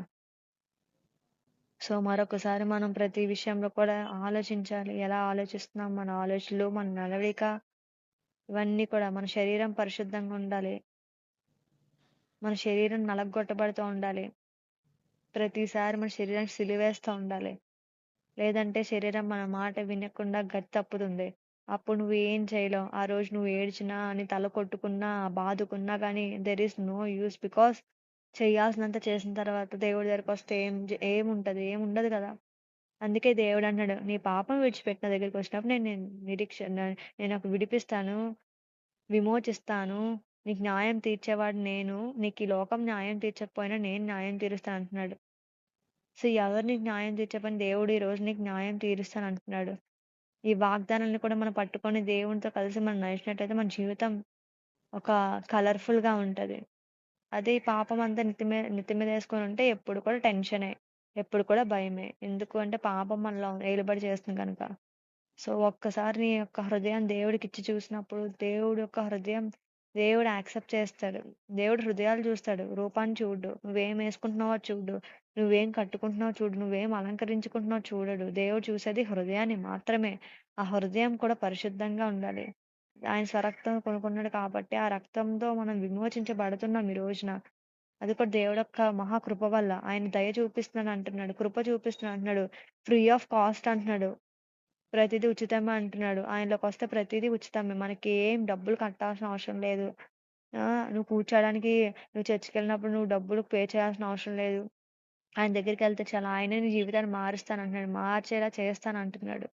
సో, మరొకసారి మనం ప్రతి విషయంలో కూడా ఆలోచించాలి. ఎలా ఆలోచిస్తున్నాం? మన ఆలోచనలు, మన నడవడిక ఇవన్నీ కూడా మన శరీరం పరిశుద్ధంగా ఉండాలి. మన శరీరం నలగ్గొట్టబడుతూ ఉండాలి. ప్రతిసారి మన శరీరానికి సిలువేస్తా ఉండాలి. లేదంటే శరీరం మన మాట వినకుండా గతి తప్పుతుంది. అప్పుడు నువ్వు ఏం చేయలేవు. ఆ రోజు నువ్వు ఏడ్చినా, నీ తల కొట్టుకున్నా, బాదుకున్నా గానీ there is no use. Because చేయాల్సినంత చేసిన తర్వాత దేవుడి దగ్గరకొస్తే ఏముంటది? ఏముండదు కదా! అందుకే దేవుడంటున్నాడు, "నీ పాపం విడిచిపెట్టి నా దగ్గరికొచ్చినప్పుడు నేను విడిపిస్తాను, విమోచిస్తాను. నీకు న్యాయం తీర్చేవాడు నేను. నీకు ఈ లోకం న్యాయం తీర్చకపోయినా నేను న్యాయం తీరుస్తాను" అంటున్నాడు. సో, ఎవరు నీకు న్యాయం తీర్చే పని దేవుడు ఈరోజు నీకు న్యాయం తీరుస్తాను అంటున్నాడు. ఈ వాగ్దానాన్ని కూడా మనం పట్టుకొని దేవునితో కలిసి మనం నడిచినట్టయితే మన జీవితం ఒక కలర్‌ఫుల్‌గా ఉంటది. అదే ఈ పాపం అంతా నెత్తి మీదేసుకొని ఉంటే ఎప్పుడు కూడా టెన్షనే. ఎప్పుడు కూడా భయమే. ఎందుకు అంటే పాపం మనలో ఏలుబడి చేస్తుంది గనక. సో, ఒక్కసారి నీ యొక్క హృదయాన్ని దేవుడికిచ్చి చూసినప్పుడు దేవుడు యాక్సెప్ట్ చేస్తాడు. దేవుడు హృదయాలు చూస్తాడు. రూపాన్ని చూడడు. నువ్వేమేసుకుంటున్నావో చూడడు. నువ్వేం కట్టుకుంటున్నావో చూడడు. నువ్వేం అలంకరించుకుంటున్నావో చూడడు. దేవుడు చూసేది హృదయాన్ని మాత్రమే. ఆ హృదయం కూడా పరిశుద్ధంగా ఉండాలి. ఆయన స్వరక్తం కొనుక్కున్నాడు కాబట్టి, ఆ రక్తంతో మనం విమోచించబడుతున్నాం ఈ రోజున. అది కూడా దేవుడి యొక్క మహా కృప వల్ల. ఆయన దయ చూపిస్తున్నాను అంటున్నాడు. కృప చూపిస్తున్నాను అంటున్నాడు. ఫ్రీ ఆఫ్ కాస్ట్ అంటున్నాడు. ప్రతీదీ ఉచితమే అంటున్నాడు. ఆయనలోకొస్తే ప్రతీదీ ఉచితమే. మనకేం డబ్బులు కట్టాల్సిన అవసరం లేదు. నువ్వు కూర్చోడానికి నువ్వు చర్చికెళ్ళినప్పుడు నువ్వు డబ్బులు పే చేయాల్సిన అవసరం లేదు. ఆయన దగ్గరికెళ్తే చాలు ఆయనే నీ జీవితాన్ని మారుస్తానంటున్నాడు. మార్చేలా చేస్తానంటున్నాడు.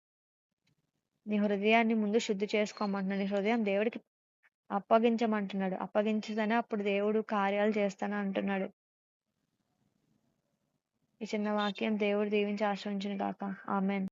నీ హృదయాన్ని ముందు శుద్ధి చేసుకోమంటున్నాడు. నీ హృదయం దేవుడికి అప్పగించమంటున్నాడు. అప్పగించితేనే అప్పుడు దేవుడు కార్యాలు చేస్తాను అంటున్నాడు. ఈ చిన్న వాక్యం దేవుడు దీవించి ఆశీర్వదించును గాక. ఆమేన్.